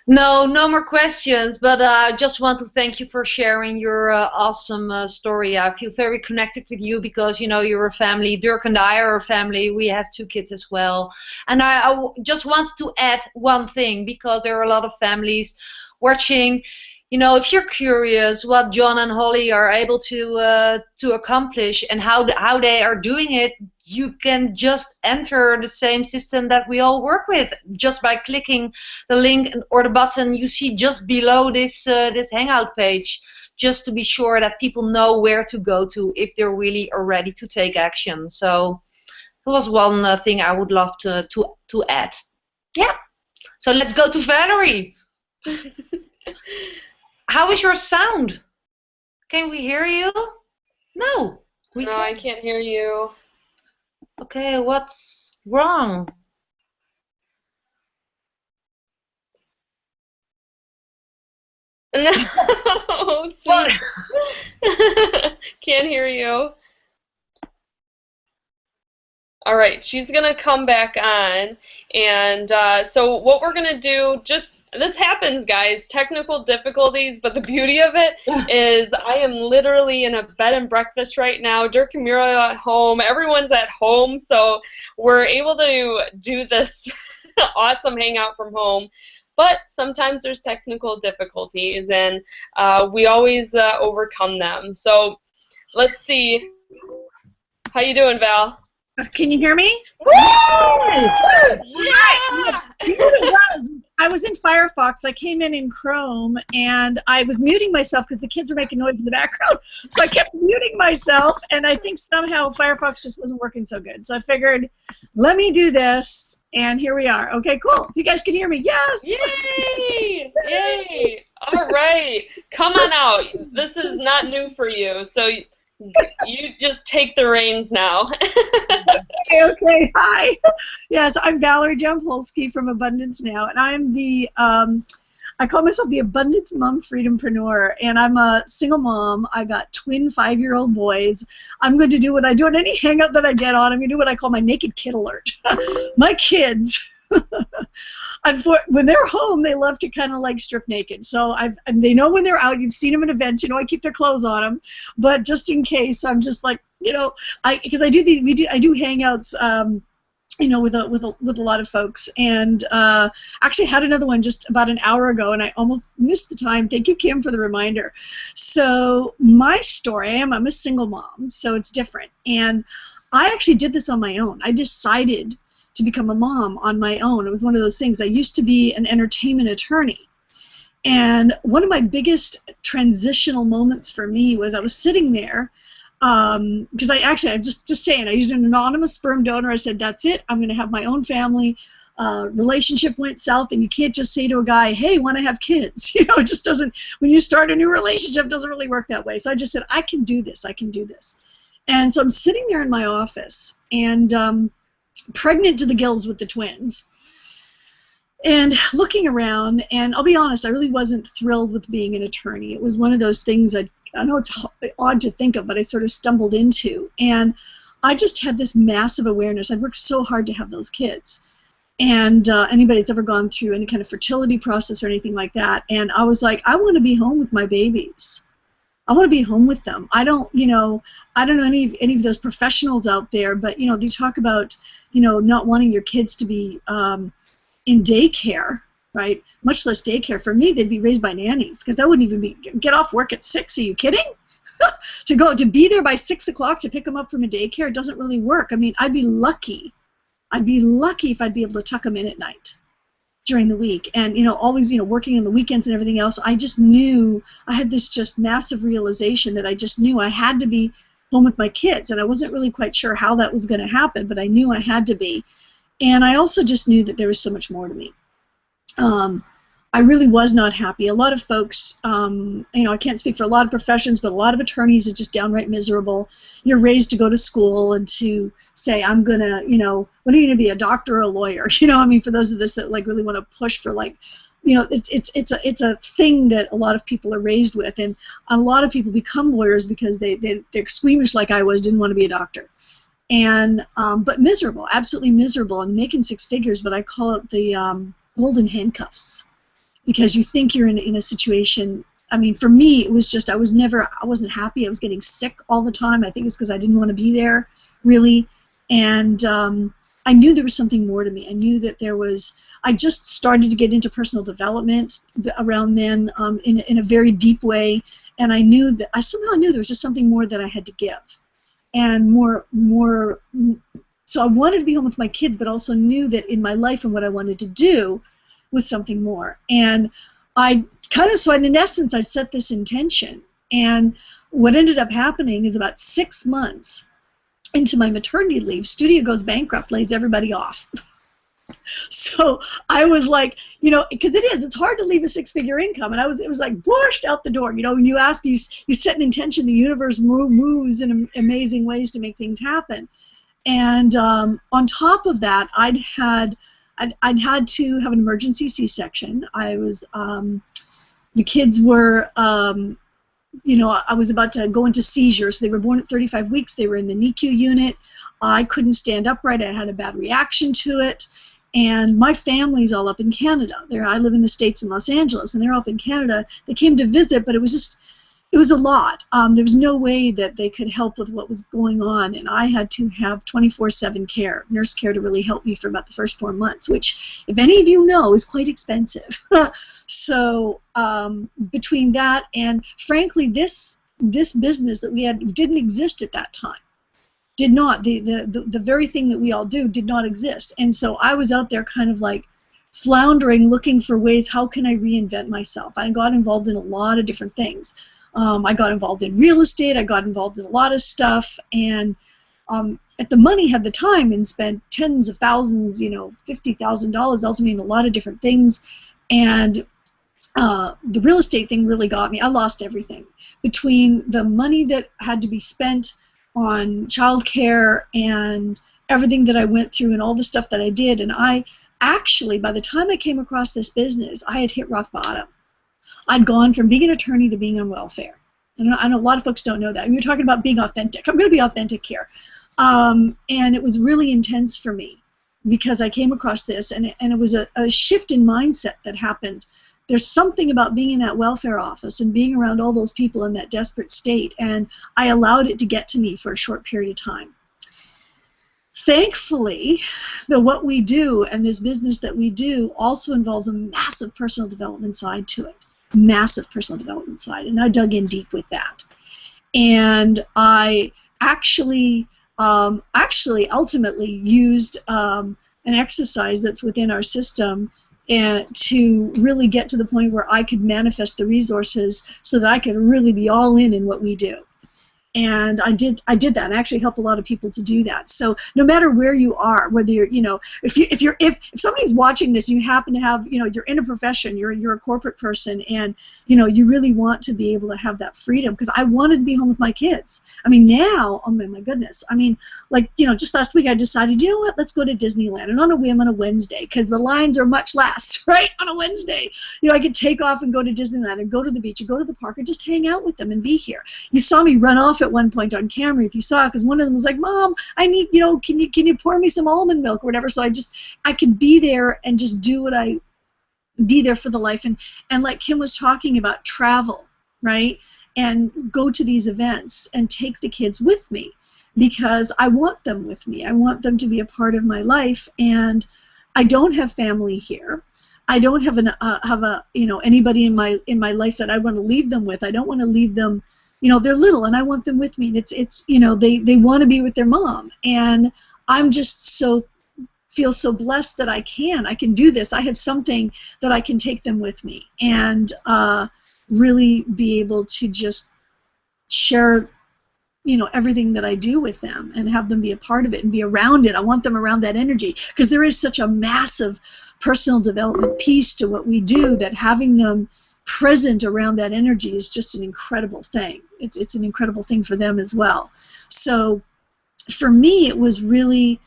No more questions, but I just want to thank you for sharing your awesome story. I feel very connected with you because, you're a family. Dirk and I are a family. We have 2 kids as well. And I just wanted to add one thing, because there are a lot of families watching. If you're curious what John and Holly are able to accomplish and how they are doing it, you can just enter the same system that we all work with just by clicking the link or the button you see just below this Hangout page, just to be sure that people know where to go to if they're really are ready to take action. So that was one thing I would love to add. Yeah. So let's go to Valerie. How is your sound? Can we hear you? No. I can't hear you. Okay, what's wrong? No, sweet. Can't hear you. All right, she's going to come back on, and so what we're going to do, this happens, guys, technical difficulties, but the beauty of it is I am literally in a bed and breakfast right now. Dirk and Muriel are at home. Everyone's at home, so we're able to do this awesome hangout from home. But sometimes there's technical difficulties, and we always overcome them. So let's see. How you doing, Val? Can you hear me? Woo! Yeah! You know what it was? I was in Firefox. I came in Chrome, and I was muting myself because the kids were making noise in the background. So I kept muting myself, and I think somehow Firefox just wasn't working so good. So I figured, let me do this, and here we are. Okay, cool. If you guys can hear me, yes! Yay! Yay! All right. Come on out. This is not new for you, so you just take the reins now. Okay, hi. Yes, I'm Valerie Jampolsky from Abundance Now, and I'm the, I call myself the Abundance Mom Freedompreneur, and I'm a single mom. I got twin 5-year-old boys. I'm going to do what I do on any hangout that I get on. I'm going to do what I call my naked kid alert. My kids, when they're home, they love to kind of like strip naked. So they know when they're out. You've seen them at events. I keep their clothes on them. But just in case, I'm just like, because I do hangouts, with a lot of folks, and actually had another one just about an hour ago, and I almost missed the time. Thank you, Kim, for the reminder. So my story, I'm a single mom, so it's different, and I actually did this on my own. I decided to become a mom on my own. It was one of those things. I used to be an entertainment attorney, and one of my biggest transitional moments for me was I was sitting there. Because I'm just saying, I used an anonymous sperm donor. I said, that's it. I'm going to have my own family. Relationship went south, and you can't just say to a guy, hey, want to have kids? It just doesn't, when you start a new relationship, it doesn't really work that way. So I just said, I can do this. I can do this. And so I'm sitting there in my office, and pregnant to the gills with the twins, and looking around, and I'll be honest, I really wasn't thrilled with being an attorney. It was one of those things I know it's odd to think of, but I sort of stumbled into. And I just had this massive awareness. I'd worked so hard to have those kids. And anybody that's ever gone through any kind of fertility process or anything like that, and I was like, I want to be home with my babies. I want to be home with them. I don't know any of those professionals out there, but they talk about not wanting your kids to be in daycare, right? Much less daycare. For me, they'd be raised by nannies, because that wouldn't even be get off work at 6. Are you kidding? to be there by 6 o'clock to pick them up from a daycare doesn't really work. I mean, I'd be lucky if I'd be able to tuck them in at night during the week, and always working on the weekends and everything else. I just knew I had this just massive realization that I just knew I had to be home with my kids, and I wasn't really quite sure how that was going to happen, but I knew I had to be. And I also just knew that there was so much more to me. I really was not happy. A lot of folks, I can't speak for a lot of professions, but a lot of attorneys are just downright miserable. You're raised to go to school and to say, I'm going to, what are you going to be, a doctor or a lawyer? For those of us that really want to push for it's a thing that a lot of people are raised with, and a lot of people become lawyers because they're squeamish like I was, didn't want to be a doctor. And, but miserable, absolutely miserable, and making 6 figures, but I call it the golden handcuffs. Because you think you're in a situation. I mean, for me, it was just I wasn't happy. I was getting sick all the time. I think it's because I didn't want to be there, really. And I knew there was something more to me. I knew that there was. I just started to get into personal development around then in a very deep way, and I knew that I somehow knew there was just something more that I had to give, and more. So I wanted to be home with my kids, but also knew that in my life and what I wanted to do was something more. And in essence, I'd set this intention. And what ended up happening is about 6 months into my maternity leave, studio goes bankrupt, lays everybody off. So I was like, because it's hard to leave a 6-figure income, and it was like brushed out the door. When you set an intention, the universe moves in amazing ways to make things happen. And on top of that, I'd had to have an emergency C-section. I was, the kids were, I was about to go into seizures. They were born at 35 weeks. They were in the NICU unit. I couldn't stand upright. I had a bad reaction to it. And my family's all up in Canada. I live in the States in Los Angeles, and they're up in Canada. They came to visit, but it was a lot. There was no way that they could help with what was going on, and I had to have 24/7 care, nurse care, to really help me for about the first 4 months, which, if any of you know, is quite expensive. So between that and, frankly, this business that we had didn't exist at that time. Did not. The very thing that we all do did not exist. And so I was out there kind of like floundering, looking for ways, how can I reinvent myself? I got involved in a lot of different things. I got involved in real estate. I got involved in a lot of stuff, and at the money had the time, and spent tens of thousands, $50,000 ultimately in a lot of different things. And the real estate thing really got me. I lost everything between the money that had to be spent on childcare and everything that I went through and all the stuff that I did. And I actually, by the time I came across this business, I had hit rock bottom. I'd gone from being an attorney to being on welfare. And I know a lot of folks don't know that. You're talking about being authentic. I'm going to be authentic here. And it was really intense for me because I came across this, and it was a shift in mindset that happened. There's something about being in that welfare office and being around all those people in that desperate state, and I allowed it to get to me for a short period of time. Thankfully, what we do and this business that we do also involves a massive personal development side to it. Massive personal development side, and I dug in deep with that. And I actually ultimately used an exercise that's within our system and to really get to the point where I could manifest the resources so that I could really be all in what we do. And I did that, and I actually help a lot of people to do that. So no matter where you are, whether you're, if somebody's watching this, you happen to have, you're in a profession, you're a corporate person, and you really want to be able to have that freedom, because I wanted to be home with my kids. I mean, now, oh my goodness, I mean, like, just last week I decided, you know what, let's go to Disneyland, and on a whim on a Wednesday, because the lines are much less, right, on a Wednesday. I could take off and go to Disneyland and go to the beach and go to the park and just hang out with them and be here. You saw me run off at one point on camera, if you saw, because one of them was like, Mom, I need, can you pour me some almond milk or whatever. So I could be there and just be there for the life, and like Kim was talking about, travel, right, and go to these events and take the kids with me, because I want them with me. I want them to be a part of my life, and I don't have family here. I don't have anybody in my life that I want to leave them with. I don't want to leave them. They're little, and I want them with me. And it's they want to be with their mom, and I'm just feel so blessed that I can do this. I have something that I can take them with me, and really be able to just share everything that I do with them, and have them be a part of it and be around it. I want them around that energy, because there is such a massive personal development piece to what we do, that having them present around that energy is just an incredible thing. It's an incredible thing for them as well. So for me, it was really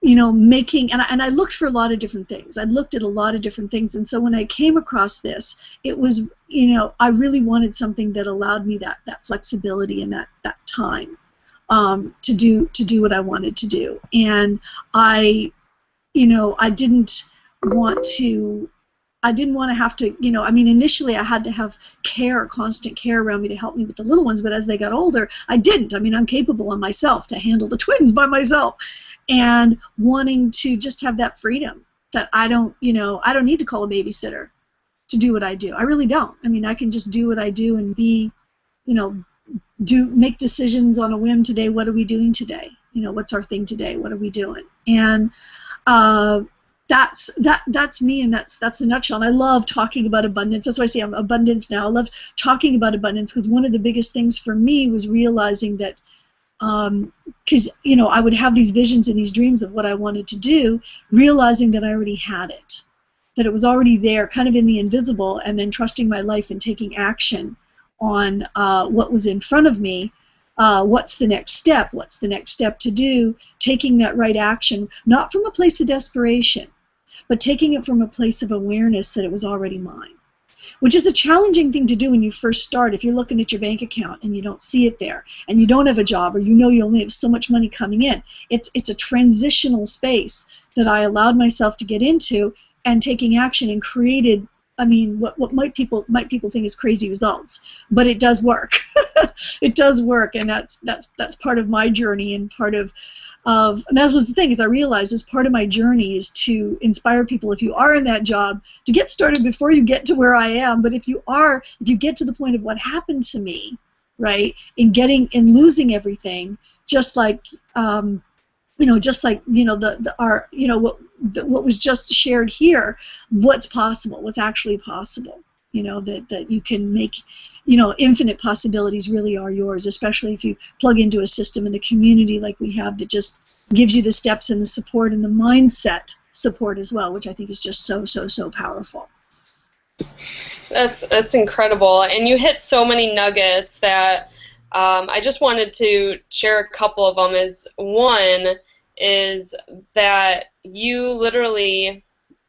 making, and I looked for a lot of different things. I looked at a lot of different things, and so when I came across this, it was, I really wanted something that allowed me that flexibility and that time to do what I wanted to do. And I didn't want to have to, I mean, initially I had to have constant care around me to help me with the little ones, but as they got older, I didn't. I mean, I'm capable of myself to handle the twins by myself, and wanting to just have that freedom that I don't need to call a babysitter to do what I do. I really don't. I mean, I can just do what I do and be, make decisions on a whim today. What are we doing today? What's our thing today? What are we doing? And that's me, and that's the nutshell. And I love talking about abundance. That's why I say I'm abundance now. I love talking about abundance, because one of the biggest things for me was realizing that, because I would have these visions and these dreams of what I wanted to do, realizing that I already had it, that it was already there, kind of in the invisible, and then trusting my life and taking action on what was in front of me. What's the next step? What's the next step to do? Taking that right action, not from a place of desperation, but taking it from a place of awareness that it was already mine, which is a challenging thing to do when you first start. If you're looking at your bank account and you don't see it there, and you don't have a job, or you only have so much money coming in, it's a transitional space that I allowed myself to get into, and taking action, and created, I mean, what might people think is crazy results, but it does work. It does work, and that's part of my journey, and part of and that was the thing, is I realized as part of my journey is to inspire people, if you are in that job, to get started before you get to where I am. But if you get to the point of what happened to me, right, in losing everything, just like what was just shared here, what's possible, what's actually possible, that you can make, infinite possibilities really are yours, especially if you plug into a system and a community like we have that just gives you the steps and the support and the mindset support as well, which I think is just so powerful. That's incredible, and you hit so many nuggets that I just wanted to share a couple of them. One is that you literally,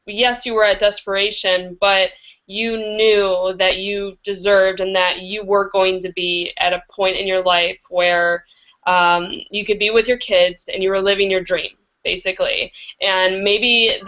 yes, you were at desperation, but you knew that you deserved and that you were going to be at a point in your life where you could be with your kids and you were living your dream, basically. And maybe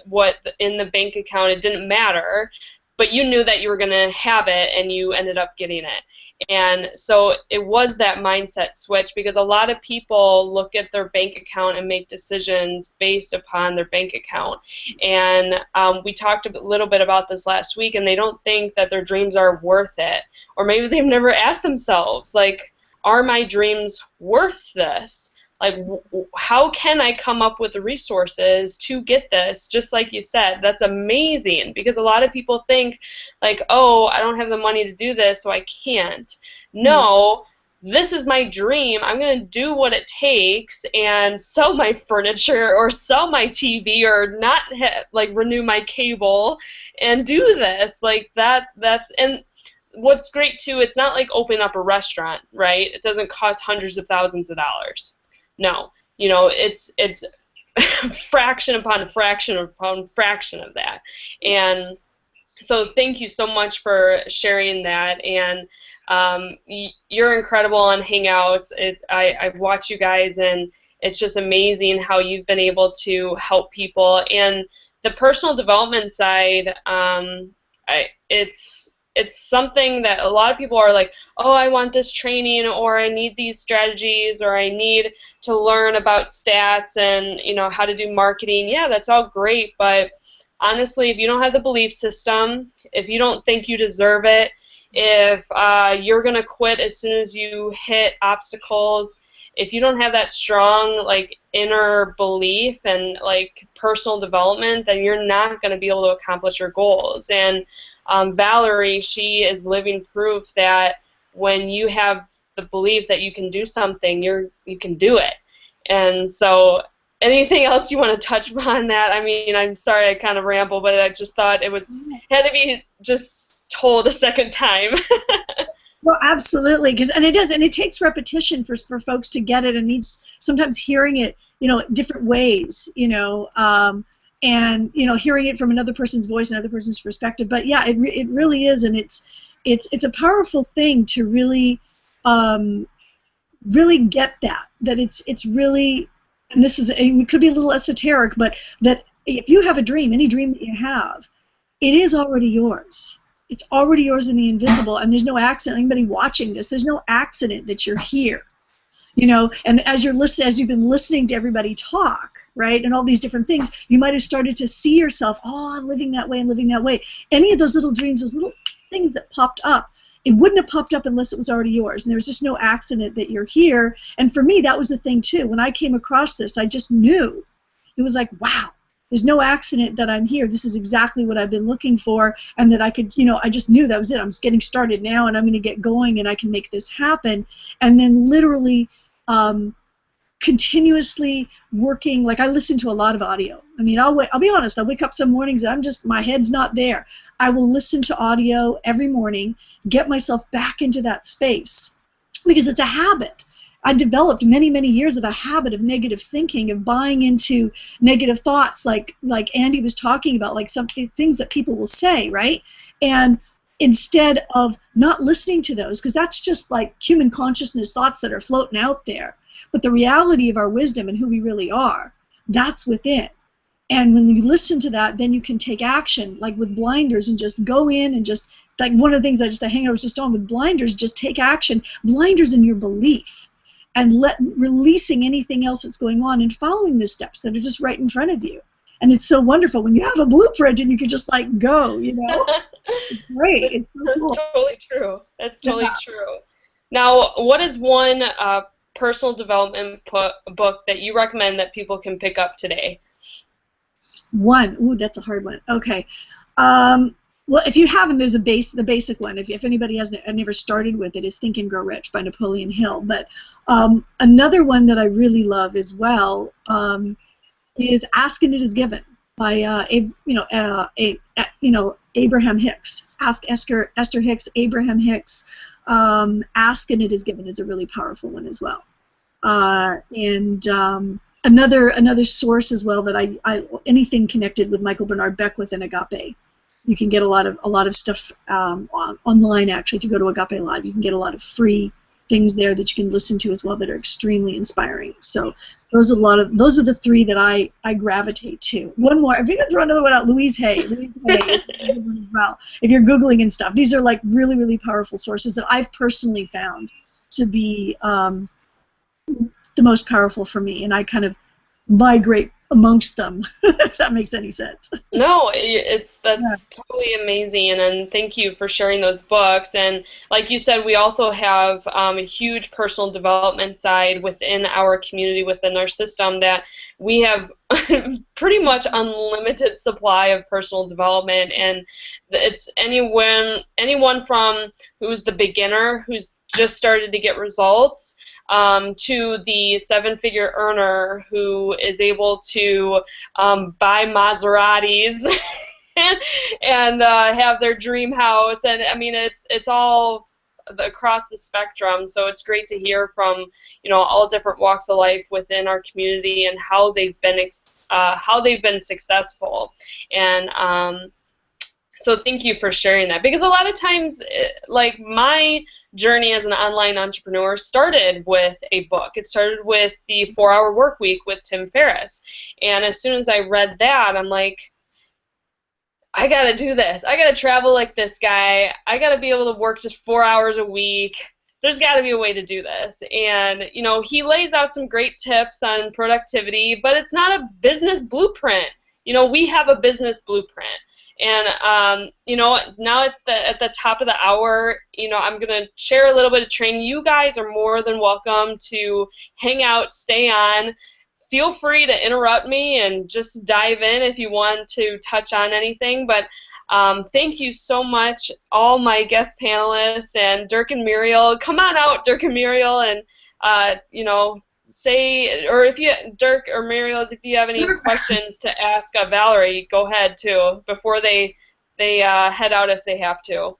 what in the bank account, it didn't matter, but you knew that you were going to have it, and you ended up getting it. And so it was that mindset switch, because a lot of people look at their bank account and make decisions based upon their bank account. And we talked a little bit about this last week, and they don't think that their dreams are worth it. Or maybe they've never asked themselves, like, are my dreams worth this? Like, how can I come up with the resources to get this? Just like you said, that's amazing, because a lot of people think, like, oh, I don't have the money to do this, so I can't. No, this is my dream. I'm going to do what it takes and sell my furniture or sell my TV or not like renew my cable and do this. Like that's and what's great too, it's not like opening up a restaurant, right? It doesn't cost hundreds of thousands of dollars. No. You know, it's fraction upon fraction upon fraction of that. And so thank you so much for sharing that. And you're incredible on Hangouts. I've watched you guys, and it's just amazing how you've been able to help people. And the personal development side, it's something that a lot of people are like, oh, I want this training, or I need these strategies, or I need to learn about stats and, you know, how to do marketing. Yeah, that's all great, but honestly, if you don't have the belief system, if you don't think you deserve it, if you're going to quit as soon as you hit obstacles, if you don't have that strong like inner belief and like personal development, then you're not going to be able to accomplish your goals. And Valerie, she is living proof that when you have the belief that you can do something, you can do it. And so anything else you want to touch upon that? I mean, I'm sorry I kind of ramble, but I just thought it had to be just told a second time. Well, absolutely, and it takes repetition for folks to get it, and needs sometimes hearing it, you know, different ways, you know, and you know, hearing it from another person's voice, another person's perspective. But yeah, it really is, and it's a powerful thing to really really get that it's really, and this is, it could be a little esoteric, but that if you have a dream, any dream that you have, it is already yours. It's already yours in the invisible, and there's no accident. Anybody watching this, there's no accident that you're here, you know. And as you've been listening to everybody talk, right, and all these different things, you might have started to see yourself, oh, I'm living that way and living that way. Any of those little dreams, those little things that popped up, it wouldn't have popped up unless it was already yours. And there was just no accident that you're here. And for me, that was the thing too. When I came across this, I just knew. It was like, wow. There's no accident that I'm here. This is exactly what I've been looking for, and that I could, you know, I just knew that was it. I'm just getting started now, and I'm going to get going, and I can make this happen. And then literally continuously working. Like, I listen to a lot of audio. I mean, I'll be honest, I wake up some mornings and my head's not there. I will listen to audio every morning, get myself back into that space, because it's a habit. I developed many, many years of a habit of negative thinking, of buying into negative thoughts, like Andy was talking about, like some things that people will say, right? And instead of not listening to those, because that's just like human consciousness thoughts that are floating out there, but the reality of our wisdom and who we really are, that's within. And when you listen to that, then you can take action, like with blinders, and just go in and just, like one of the things I hang out was just on with blinders, just take action. Blinders in your belief. And releasing anything else that's going on and following the steps that are just right in front of you. And it's so wonderful when you have a blueprint and you can just like go, you know. It's great. It's so cool. That's totally true. That's totally true. Now, what is one personal development book that you recommend that people can pick up today? One. Ooh, that's a hard one. Okay. Well, if you haven't, there's the basic one. If anybody hasn't never started with it, is Think and Grow Rich by Napoleon Hill. But another one that I really love as well is Ask and It Is Given by Abraham Hicks. Ask Esther Hicks, Abraham Hicks. Ask and It Is Given is a really powerful one as well. Another source as well that I anything connected with Michael Bernard Beckwith and Agape. You can get a lot of stuff online. Actually, if you go to Agape Live, you can get a lot of free things there that you can listen to as well that are extremely inspiring. So those are the three that I gravitate to. One more, if you could throw another one out, Louise Hay. Well, if you're Googling and stuff, these are like really, really powerful sources that I've personally found to be the most powerful for me, and I kind of migrate amongst them, if that makes any sense. No, that's totally amazing, and thank you for sharing those books. And like you said, we also have a huge personal development side within our community, within our system, that we have pretty much unlimited supply of personal development, and it's anyone from who's the beginner who's just started to get results, to the seven-figure earner who is able to buy Maseratis and have their dream house. And I mean, it's all across the spectrum. So it's great to hear from all different walks of life within our community and how they've been successful. And so thank you for sharing that, because a lot of times, like, my journey as an online entrepreneur started with a book. It started with the 4-Hour Workweek with Tim Ferriss. And as soon as I read that, I'm like, I got to do this. I got to travel like this guy. I got to be able to work just 4 hours a week. There's got to be a way to do this. And, he lays out some great tips on productivity, but it's not a business blueprint. We have a business blueprint. And, now it's at the top of the hour. I'm going to share a little bit of training. You guys are more than welcome to hang out, stay on. Feel free to interrupt me and just dive in if you want to touch on anything. But thank you so much, all my guest panelists, and Dirk and Muriel. Come on out, Dirk and Muriel, and, say, or if you, Dirk or Muriel, if you have any questions to ask Valerie, go ahead too before they head out if they have to.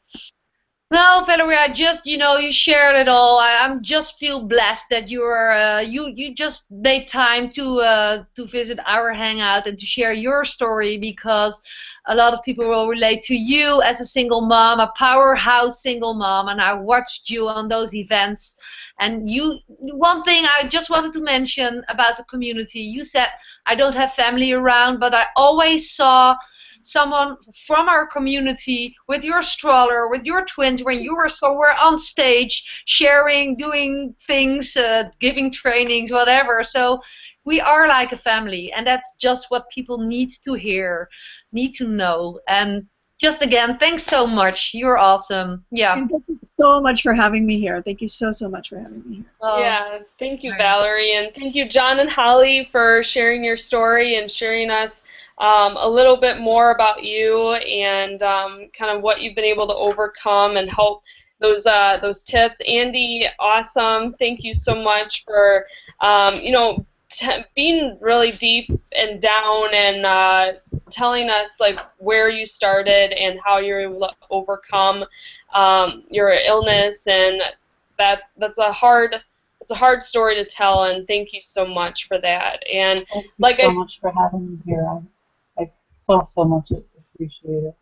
No, Valerie, I just, you shared it all. I'm just feel blessed that you just made time to visit our hangout and to share your story, because a lot of people will relate to you as a single mom, a powerhouse single mom, and I watched you on those events. And one thing I just wanted to mention about the community, you said, I don't have family around, but I always saw someone from our community with your stroller, with your twins, when you were somewhere on stage, sharing, doing things, giving trainings, whatever. So we are like a family, and that's just what people need to hear, need to know. And just again, thanks so much. You're awesome. Yeah. And thank you so much for having me here. Thank you so much for having me here. Yeah, thank you, Valerie, and thank you, John and Holly, for sharing your story and sharing us a little bit more about you and kind of what you've been able to overcome and help those tips. Andy, awesome. Thank you so much for being really deep and down and telling us like where you started and how you're able to overcome your illness, and that's a hard story to tell, and thank you so much for that. And thank you so much for having me here. I so much appreciate it.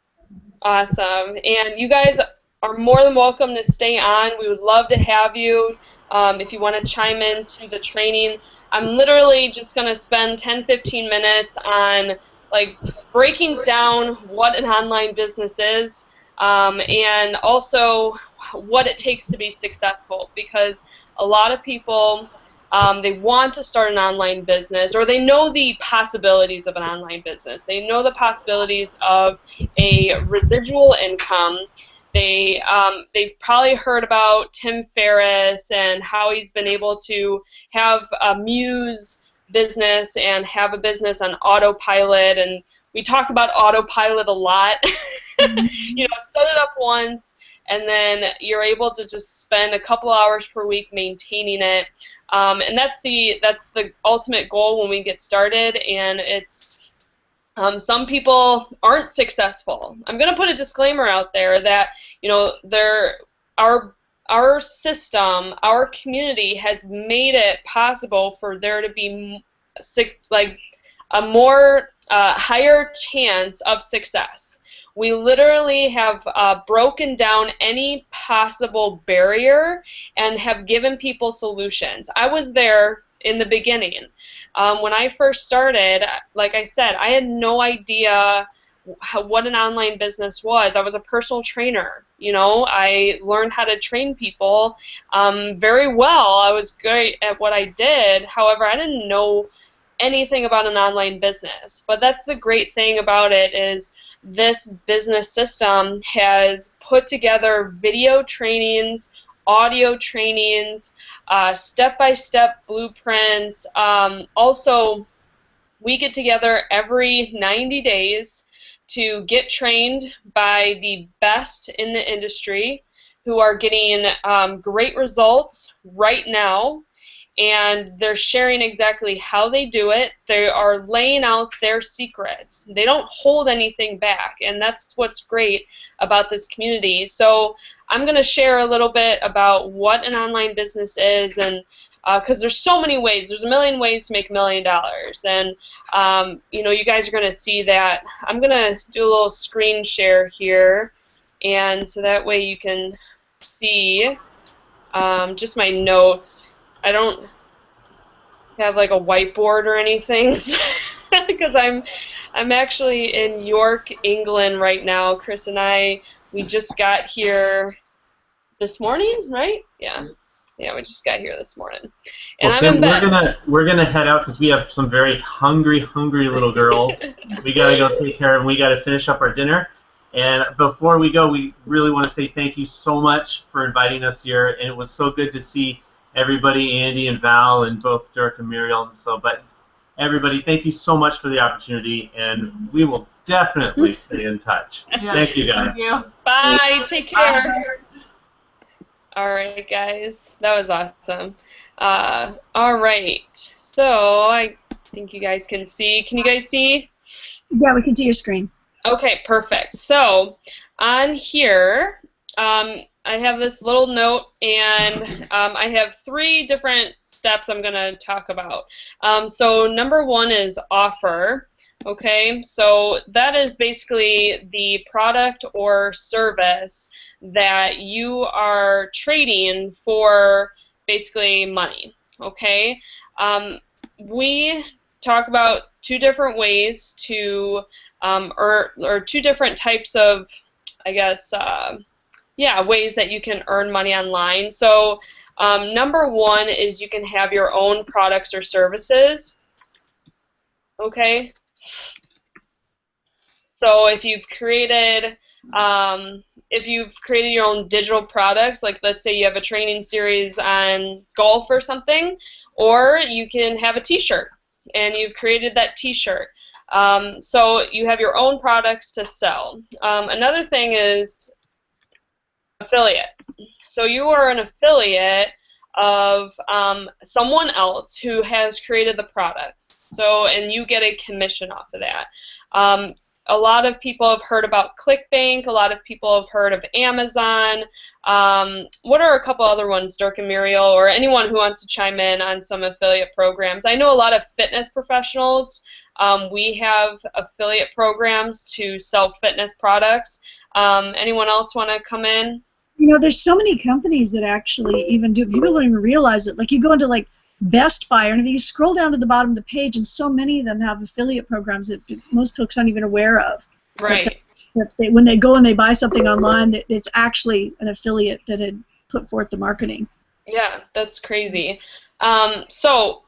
Awesome. And you guys are more than welcome to stay on. We would love to have you if you want to chime into the training. I'm literally just going to spend 10-15 minutes on like breaking down what an online business is, and also what it takes to be successful, because a lot of people they want to start an online business, or they know the possibilities of an online business. They know the possibilities of a residual income. They've probably heard about Tim Ferriss and how he's been able to have a Muse business and have a business on autopilot, and we talk about autopilot a lot. Set it up once, and then you're able to just spend a couple hours per week maintaining it, and that's the ultimate goal when we get started. And it's some people aren't successful. I'm going to put a disclaimer out there that our system, our community has made it possible for there to be a more higher chance of success. We literally have broken down any possible barrier and have given people solutions. I was there in the beginning. When I first started, like I said, I had no idea what an online business was. I was a personal trainer. I learned how to train people very well. I was great at what I did. However, I didn't know anything about an online business. But that's the great thing about it, is this business system has put together video trainings, audio trainings, step-by-step blueprints. Also, we get together every 90 days to get trained by the best in the industry who are getting great results right now, and they're sharing exactly how they do it. They are laying out their secrets. They don't hold anything back, and that's what's great about this community. So I'm going to share a little bit about what an online business is, and because there's so many ways. There's a million ways to make $1 million, and you know, you guys are going to see that. I'm going to do a little screen share here, and so that way you can see just my notes. I don't have like a whiteboard or anything because I'm actually in York, England right now. Chris and I, we just got here this morning, right? Yeah. Yeah, we just got here this morning. And well, I'm Kim, in bed. we're gonna head out because we have some very hungry little girls. We gotta go take care of them. We gotta finish up our dinner. And before we go, we really want to say thank you so much for inviting us here. And it was so good to see everybody, Andy and Val, and both Dirk and Muriel. But everybody, thank you so much for the opportunity, and we will definitely stay in touch. Yeah. Thank you, guys. Thank you. Bye. Take care. Bye. All right, guys. That was awesome. All right. So I think you guys can see. Can you guys see? Yeah, we can see your screen. Okay, perfect. So on here, I have this little note, and I have 3 different steps I'm going to talk about. So number 1 is offer. Okay, so that is basically the product or service that you are trading for basically money. Okay, we talk about 2 different ways to or 2 different types of, I guess, yeah, ways that you can earn money online. So number 1 is you can have your own products or services. Okay. So if you've created your own digital products, like let's say you have a training series on golf or something, or you can have a t-shirt and you've created that t-shirt. So you have your own products to sell. Another thing is affiliate. So you are an affiliate of someone else who has created the products. So, and you get a commission off of that. A lot of people have heard about ClickBank. A lot of people have heard of Amazon. What are a couple other ones, Dirk and Muriel, or anyone who wants to chime in on some affiliate programs? I know a lot of fitness professionals. We have affiliate programs to sell fitness products. Anyone else want to come in? You know, there's so many companies that actually even do. People don't even realize it. Like you go into like Best Buy, and if you scroll down to the bottom of the page, and so many of them have affiliate programs that most folks aren't even aware of. Right. When they go and they buy something online, it's actually an affiliate that had put forth the marketing. Yeah, that's crazy. So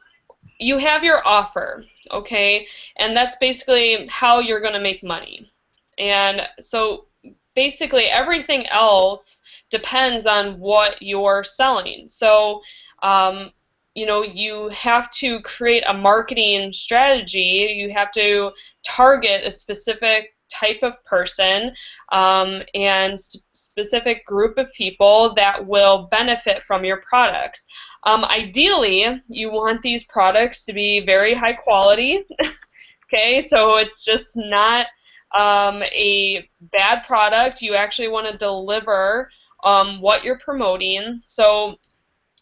you have your offer, okay, and that's basically how you're going to make money. And so basically everything else depends on what you're selling. So you know, you have to create a marketing strategy. You have to target a specific type of person and specific group of people that will benefit from your products. Ideally, you want these products to be very high quality. Okay, so it's just not a bad product. You actually want to deliver what you're promoting. So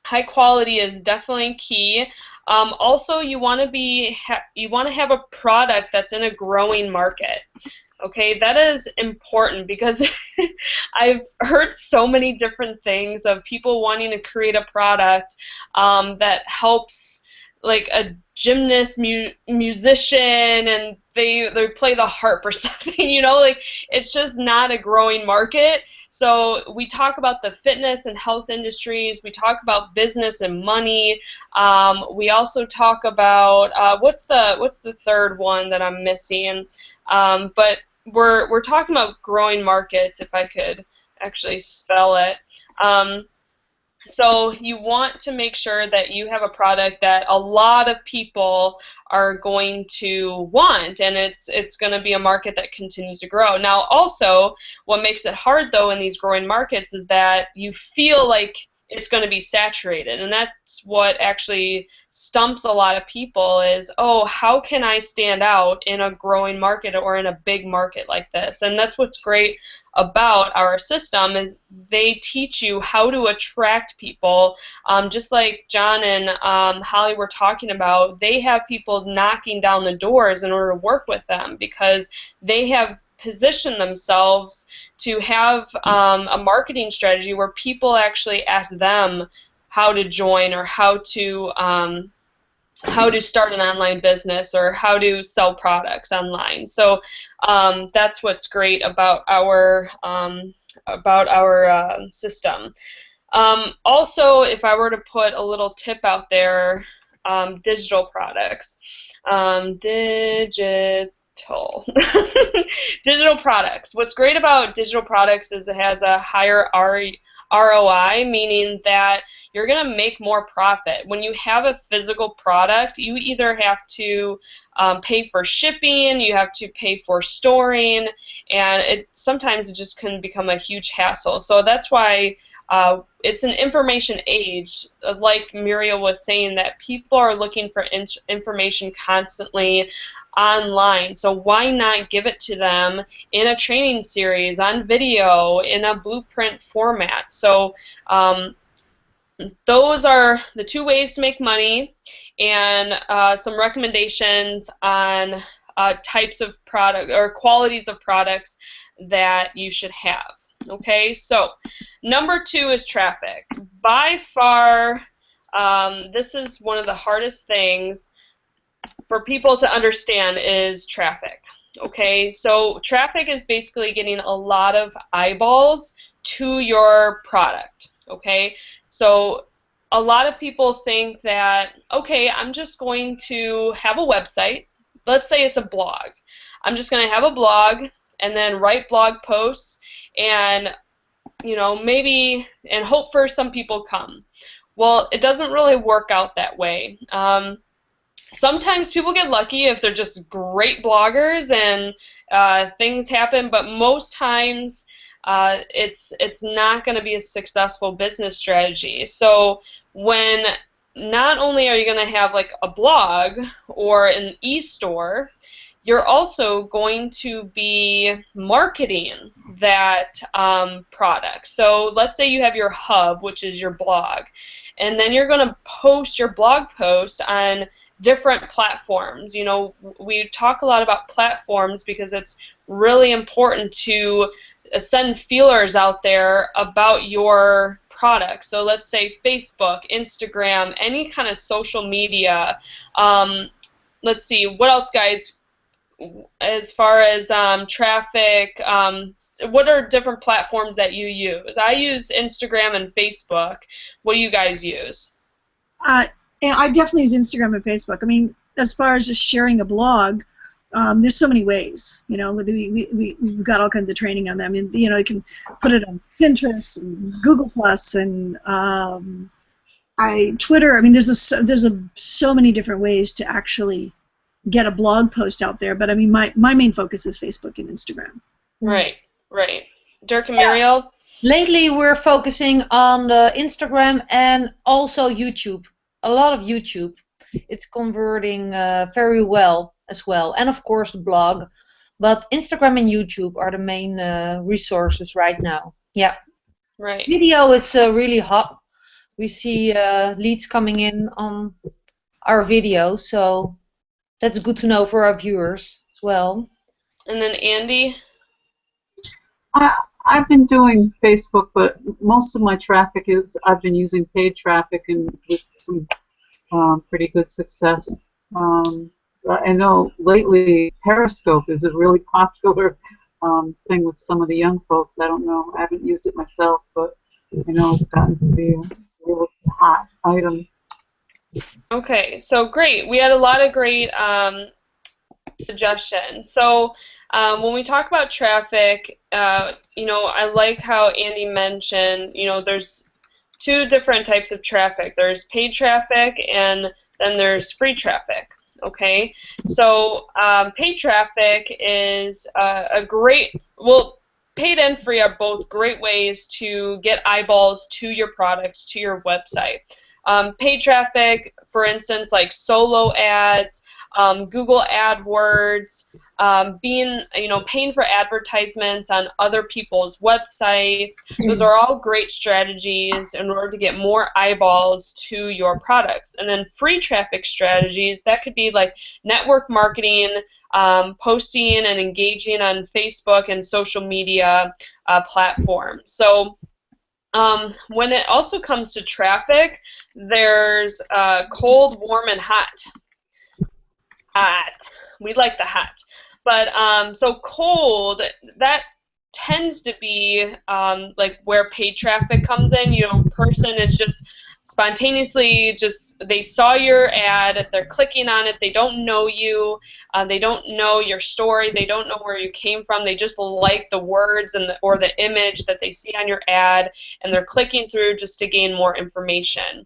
high quality is definitely key. Also, you want to have a product that's in a growing market. Okay, that is important because I've heard so many different things of people wanting to create a product that helps like a gymnast, musician, and they play the harp or something, you know, like it's just not a growing market. So we talk about the fitness and health industries. We talk about business and money. We also talk about what's the third one that I'm missing? But we're talking about growing markets. If I could actually spell it. So you want to make sure that you have a product that a lot of people are going to want, and it's going to be a market that continues to grow. Now, also, what makes it hard, though, in these growing markets is that you feel like it's going to be saturated, and that's what actually stumps a lot of people is, oh, how can I stand out in a growing market or in a big market like this? And that's what's great about our system is they teach you how to attract people. Just like John and Holly were talking about, they have people knocking down the doors in order to work with them because they have positioned themselves to have a marketing strategy where people actually ask them how to join or how to start an online business or how to sell products online. So that's what's great about our system. Also, if I were to put a little tip out there, digital products. Digital products. What's great about digital products is it has a higher ROI, meaning that you're going to make more profit. When you have a physical product, you either have to pay for shipping, you have to pay for storing, and sometimes it just can become a huge hassle. So that's why it's an information age. Like Muriel was saying, that people are looking for information constantly online. So why not give it to them in a training series, on video, in a blueprint format? So those are the two ways to make money, and some recommendations on types of product or qualities of products that you should have. Okay, so number 2 is traffic. By far, this is one of the hardest things for people to understand is traffic. Okay, so traffic is basically getting a lot of eyeballs to your product. Okay, so a lot of people think that, okay, I'm just going to have a website. Let's say it's a blog. I'm just going to have a blog and then write blog posts and, you know, maybe, and hope for some people come. Well, it doesn't really work out that way. Sometimes people get lucky if they're just great bloggers and things happen, but most times it's not going to be a successful business strategy. So when not only are you going to have like a blog or an e-store, you're also going to be marketing that product. So let's say you have your hub, which is your blog, and then you're going to post your blog post on different platforms. You know, we talk a lot about platforms because it's really important to send feelers out there about your product. So let's say Facebook, Instagram, any kind of social media. Let's see, what else, guys? As far as traffic, what are different platforms that you use? I use Instagram and Facebook. What do you guys use? And I definitely use Instagram and Facebook. I mean, as far as just sharing a blog, there's so many ways. You know, we've got all kinds of training on that. I mean, you know, you can put it on Pinterest and Google Plus and Twitter. I mean, there's so many different ways to actually get a blog post out there. But I mean, my main focus is Facebook and Instagram. Right, right. Dirk and Muriel? Lately, we're focusing on Instagram and also YouTube. A lot of YouTube. It's converting very well as well, and of course the blog. But Instagram and YouTube are the main resources right now. Yeah. Right. Video is really hot. We see leads coming in on our videos, so that's good to know for our viewers as well. And then Andy? I've been doing Facebook, but most of my traffic is I've been using paid traffic and with some pretty good success. I know lately Periscope is a really popular thing with some of the young folks. I don't know. I haven't used it myself, but I know it's gotten to be a really hot item. Okay, so great. We had a lot of great suggestions. So when we talk about traffic, I like how Andy mentioned, there's two different types of traffic. There's paid traffic and then there's free traffic. Okay, so paid traffic is paid and free are both great ways to get eyeballs to your products, to your website. Paid traffic, for instance, like solo ads, Google AdWords, paying for advertisements on other people's websites. Those are all great strategies in order to get more eyeballs to your products. And then free traffic strategies, that could be like network marketing, posting and engaging on Facebook and social media platforms. So when it also comes to traffic, there's cold, warm, and hot. Hot. We like the hot. But so cold, that tends to be like where paid traffic comes in. Person is just spontaneously they saw your ad, they're clicking on it, they don't know you, they don't know your story, they don't know where you came from, they just like the words or the image that they see on your ad, and they're clicking through just to gain more information.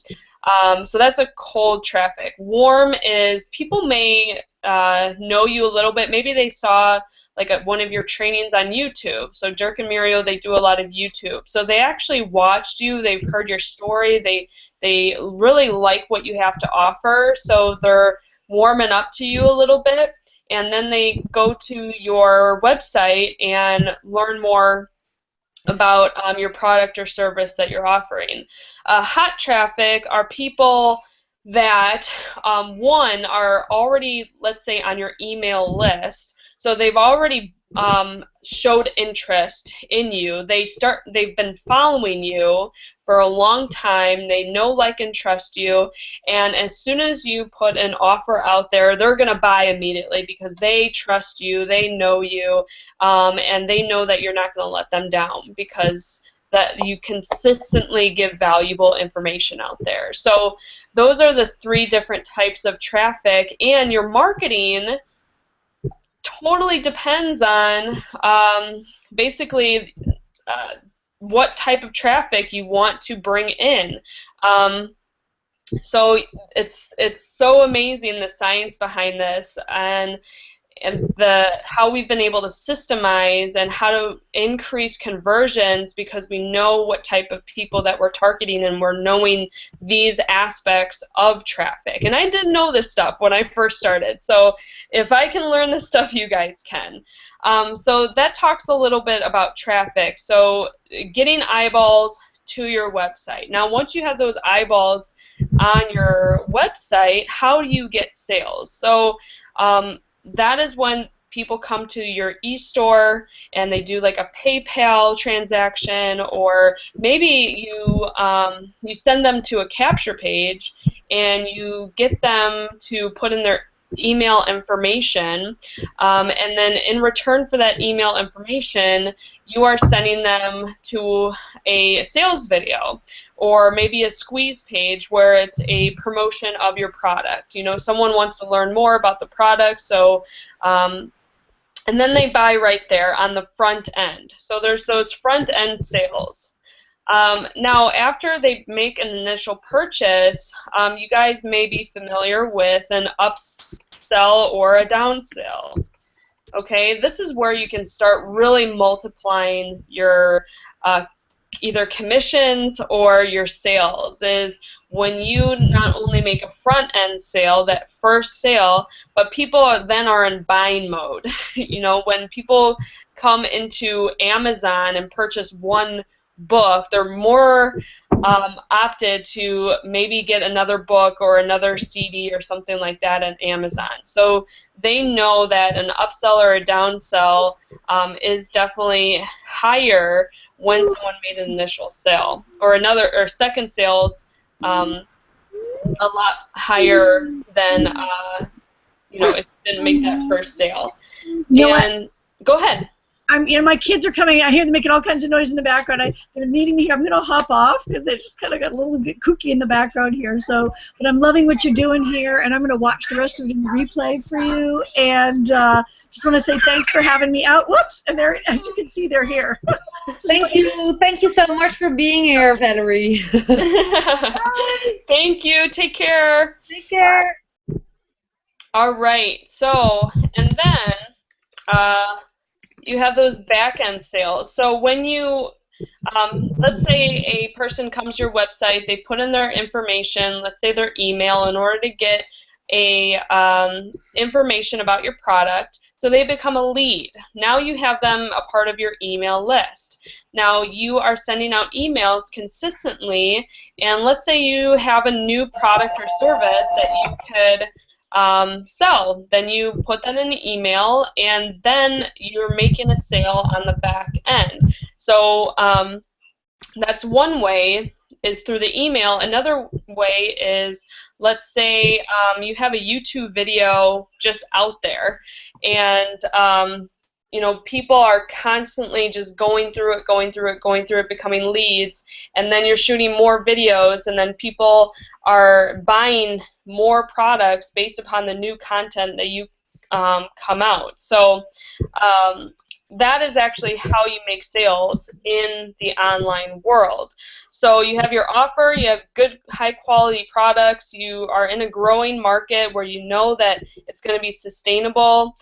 So that's a cold traffic. Warm is people may know you a little bit. Maybe they saw like one of your trainings on YouTube. So Dirk and Muriel, they do a lot of YouTube. So they actually watched you. They've heard your story. They really like what you have to offer. So they're warming up to you a little bit. And then they go to your website and learn more about your product or service that you're offering. Hot traffic are people that, one, are already, let's say, on your email list. So they've already showed interest in you. They've been following you for a long time. They know, like, and trust you. And as soon as you put an offer out there, they're going to buy immediately because they trust you, they know you, and they know that you're not going to let them down because that you consistently give valuable information out there. So those are the three different types of traffic, and your marketing totally depends on basically what type of traffic you want to bring in. So it's so amazing, the science behind this, and how we've been able to systemize and how to increase conversions because we know what type of people that we're targeting, and we're knowing these aspects of traffic. And I didn't know this stuff when I first started, so if I can learn this stuff, you guys can. So that talks a little bit about traffic. So getting eyeballs to your website. Now, once you have those eyeballs on your website, how do you get sales? So that is when people come to your e-store and they do like a PayPal transaction, or maybe you send them to a capture page and you get them to put in their email information, and then in return for that email information, you are sending them to a sales video or maybe a squeeze page where it's a promotion of your product. Someone wants to learn more about the product, so and then they buy right there on the front end. So there's those front end sales. Now, after they make an initial purchase, you guys may be familiar with an upsell or a downsell. Okay, this is where you can start really multiplying your either commissions or your sales, is when you not only make a front end sale, that first sale, but people then are in buying mode. When people come into Amazon and purchase one book, they're more opted to maybe get another book or another CD or something like that at Amazon. So they know that an upsell or a downsell is definitely higher when someone made an initial sale, or second sales a lot higher than if you didn't make that first sale. You know what? And go ahead. My kids are coming. I hear them making all kinds of noise in the background. They're needing me here. I'm going to hop off because they just kind of got a little bit kooky in the background here. So, but I'm loving what you're doing here, and I'm going to watch the rest of it in the replay for you. And just want to say thanks for having me out. Whoops! And they're, as you can see, they're here. Thank you. Thank you so much for being here, Valerie. Thank you. Take care. Take care. All right. So, and then you have those back-end sales. So when you, let's say a person comes to your website, they put in their information, let's say their email, in order to get a information about your product. So they become a lead. Now you have them a part of your email list. Now you are sending out emails consistently, and let's say you have a new product or service that you could sell. Then you put that in an email, and then you're making a sale on the back end. So that's one way, is through the email. Another way is, let's say you have a YouTube video just out there, and people are constantly just going through it, becoming leads, and then you're shooting more videos, and then people are buying more products based upon the new content that you come out. So that is actually how you make sales in the online world. So you have your offer, you have good high quality products, you are in a growing market where you know that it's going to be sustainable.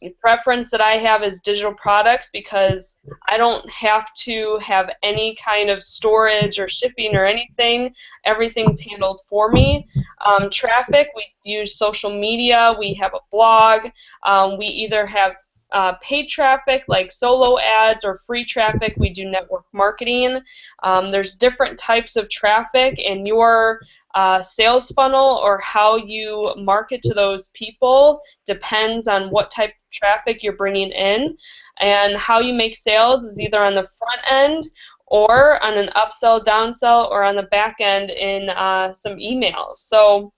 A preference that I have is digital products, because I don't have to have any kind of storage or shipping or anything. Everything's handled for me. Traffic, we use social media, we have a blog, we either have paid traffic like solo ads, or free traffic. We do network marketing. There's different types of traffic, and your sales funnel, or how you market to those people, depends on what type of traffic you're bringing in. And how you make sales is either on the front end, or on an upsell, downsell, or on the back end in some emails. So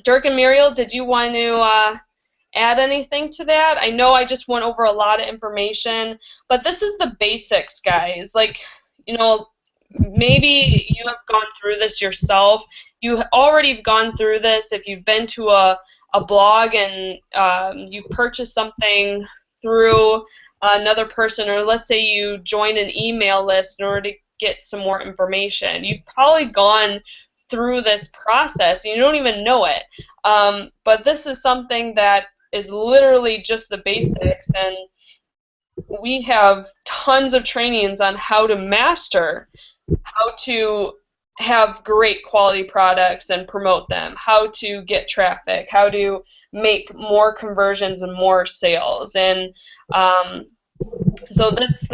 Dirk and Muriel, did you want to add anything to that? I know I just went over a lot of information, but this is the basics, guys. Like, maybe you have gone through this yourself. You already gone through this if you've been to a blog and you purchased something through another person, or let's say you join an email list in order to get some more information. You've probably gone through this process and you don't even know it. But this is something that is literally just the basics, and we have tons of trainings on how to master, how to have great quality products and promote them, how to get traffic, how to make more conversions and more sales. And so that's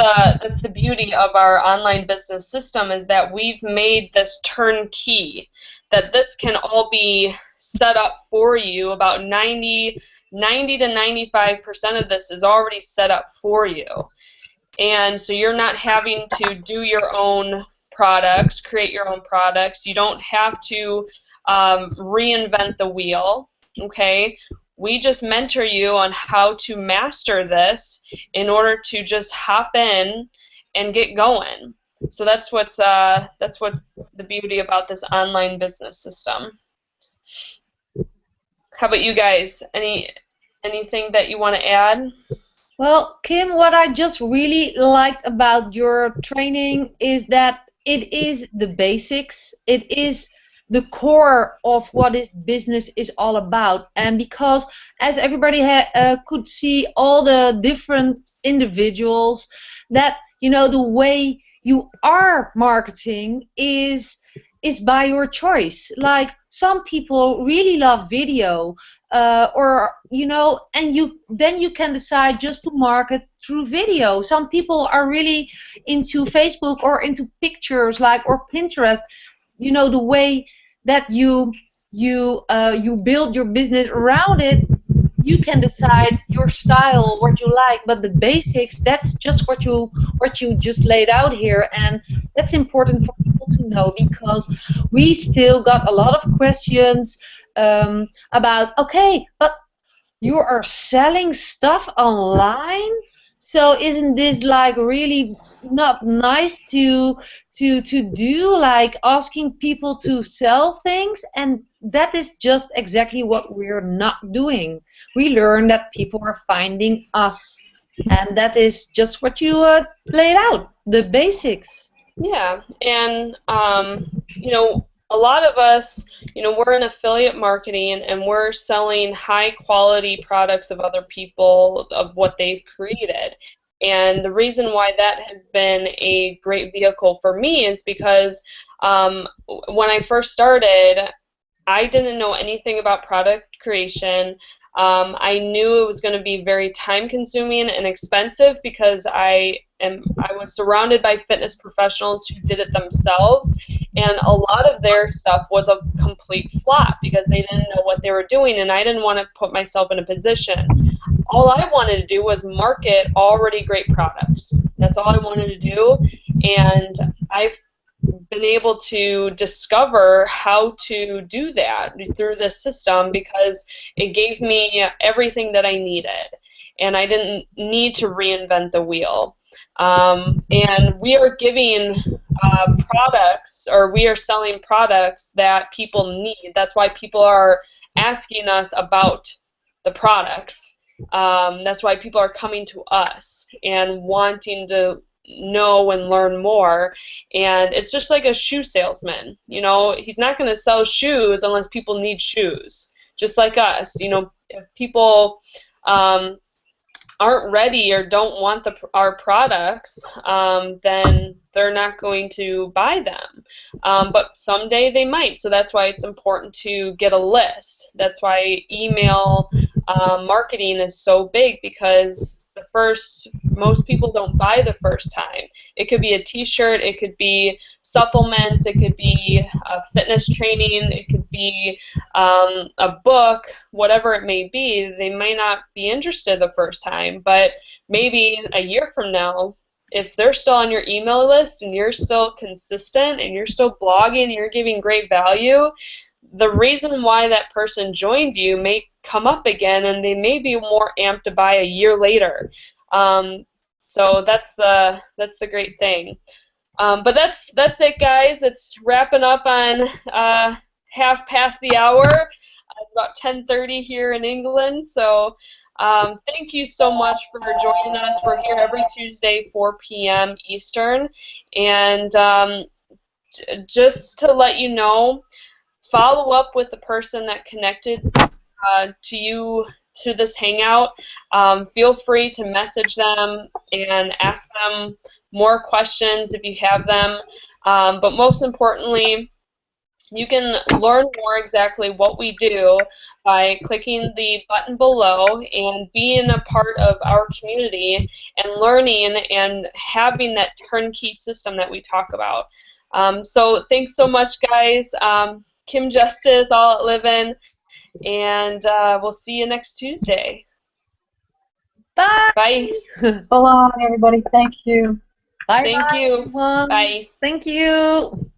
the beauty of our online business system, is that we've made this turnkey, that this can all be set up for you. About 90 to 95% of this is already set up for you. And so you're not having to do your own products, create your own products. You don't have to reinvent the wheel, okay? We just mentor you on how to master this in order to just hop in and get going. So that's what's the beauty about this online business system. How about you guys? Anything that you want to add? Well, Kim, what I just really liked about your training is that it is the basics. It is the core of what this business is all about. And because, as everybody could see, all the different individuals, that the way you are marketing is by your choice. Like, some people really love video, and then you can decide just to market through video. Some people are really into Facebook or into pictures, or Pinterest. The way that you build your business around it, you can decide your style, what you like. But the basics, that's just what you just laid out here, and that's important for people to know, because we still got a lot of questions about, okay, but you are selling stuff online, so isn't this like really not nice to do, like asking people to sell things? And that is just exactly what we're not doing. We learn that people are finding us, and that is just what you laid out, the basics. Yeah, and you know, a lot of us, you know, we're in affiliate marketing and we're selling high quality products of other people, of what they've created. And the reason why that has been a great vehicle for me is because when I first started, I didn't know anything about product creation. I knew it was going to be very time consuming and expensive because I was surrounded by fitness professionals who did it themselves, and a lot of their stuff was a complete flop because they didn't know what they were doing, and I didn't want to put myself in a position. All I wanted to do was market already great products. That's all I wanted to do, and I've been able to discover how to do that through this system because it gave me everything that I needed, and I didn't need to reinvent the wheel. And we are giving products, or we are selling products that people need. That's why people are asking us about the products. That's why people are coming to us and wanting to know and learn more. And it's just like a shoe salesman. You know, he's not going to sell shoes unless people need shoes. Just like us, you know, if people aren't ready or don't want our products, then they're not going to buy them. But someday they might. So that's why it's important to get a list. That's why email marketing is so big, because most people don't buy the first time. It could be a t-shirt, it could be supplements, it could be fitness training, it could be a book, whatever it may be. They may not be interested the first time, but maybe a year from now, if they're still on your email list and you're still consistent and you're still blogging and you're giving great value, the reason why that person joined you may come up again, and they may be more amped to buy a year later. So that's the great thing. But that's it, guys. It's wrapping up on half past the hour. It's about 10:30 here in England. So thank you so much for joining us. We're here every Tuesday, 4 p.m. Eastern, and just to let you know, follow up with the person that connected to you to this hangout. Feel free to message them and ask them more questions if you have them. But most importantly, you can learn more exactly what we do by clicking the button below and being a part of our community and learning and having that turnkey system that we talk about. So thanks so much, guys. Kim Justice, all at Livin', and we'll see you next Tuesday. Bye. Bye. So long, everybody. Thank you. Bye. Thank you. Everyone. Bye. Thank you.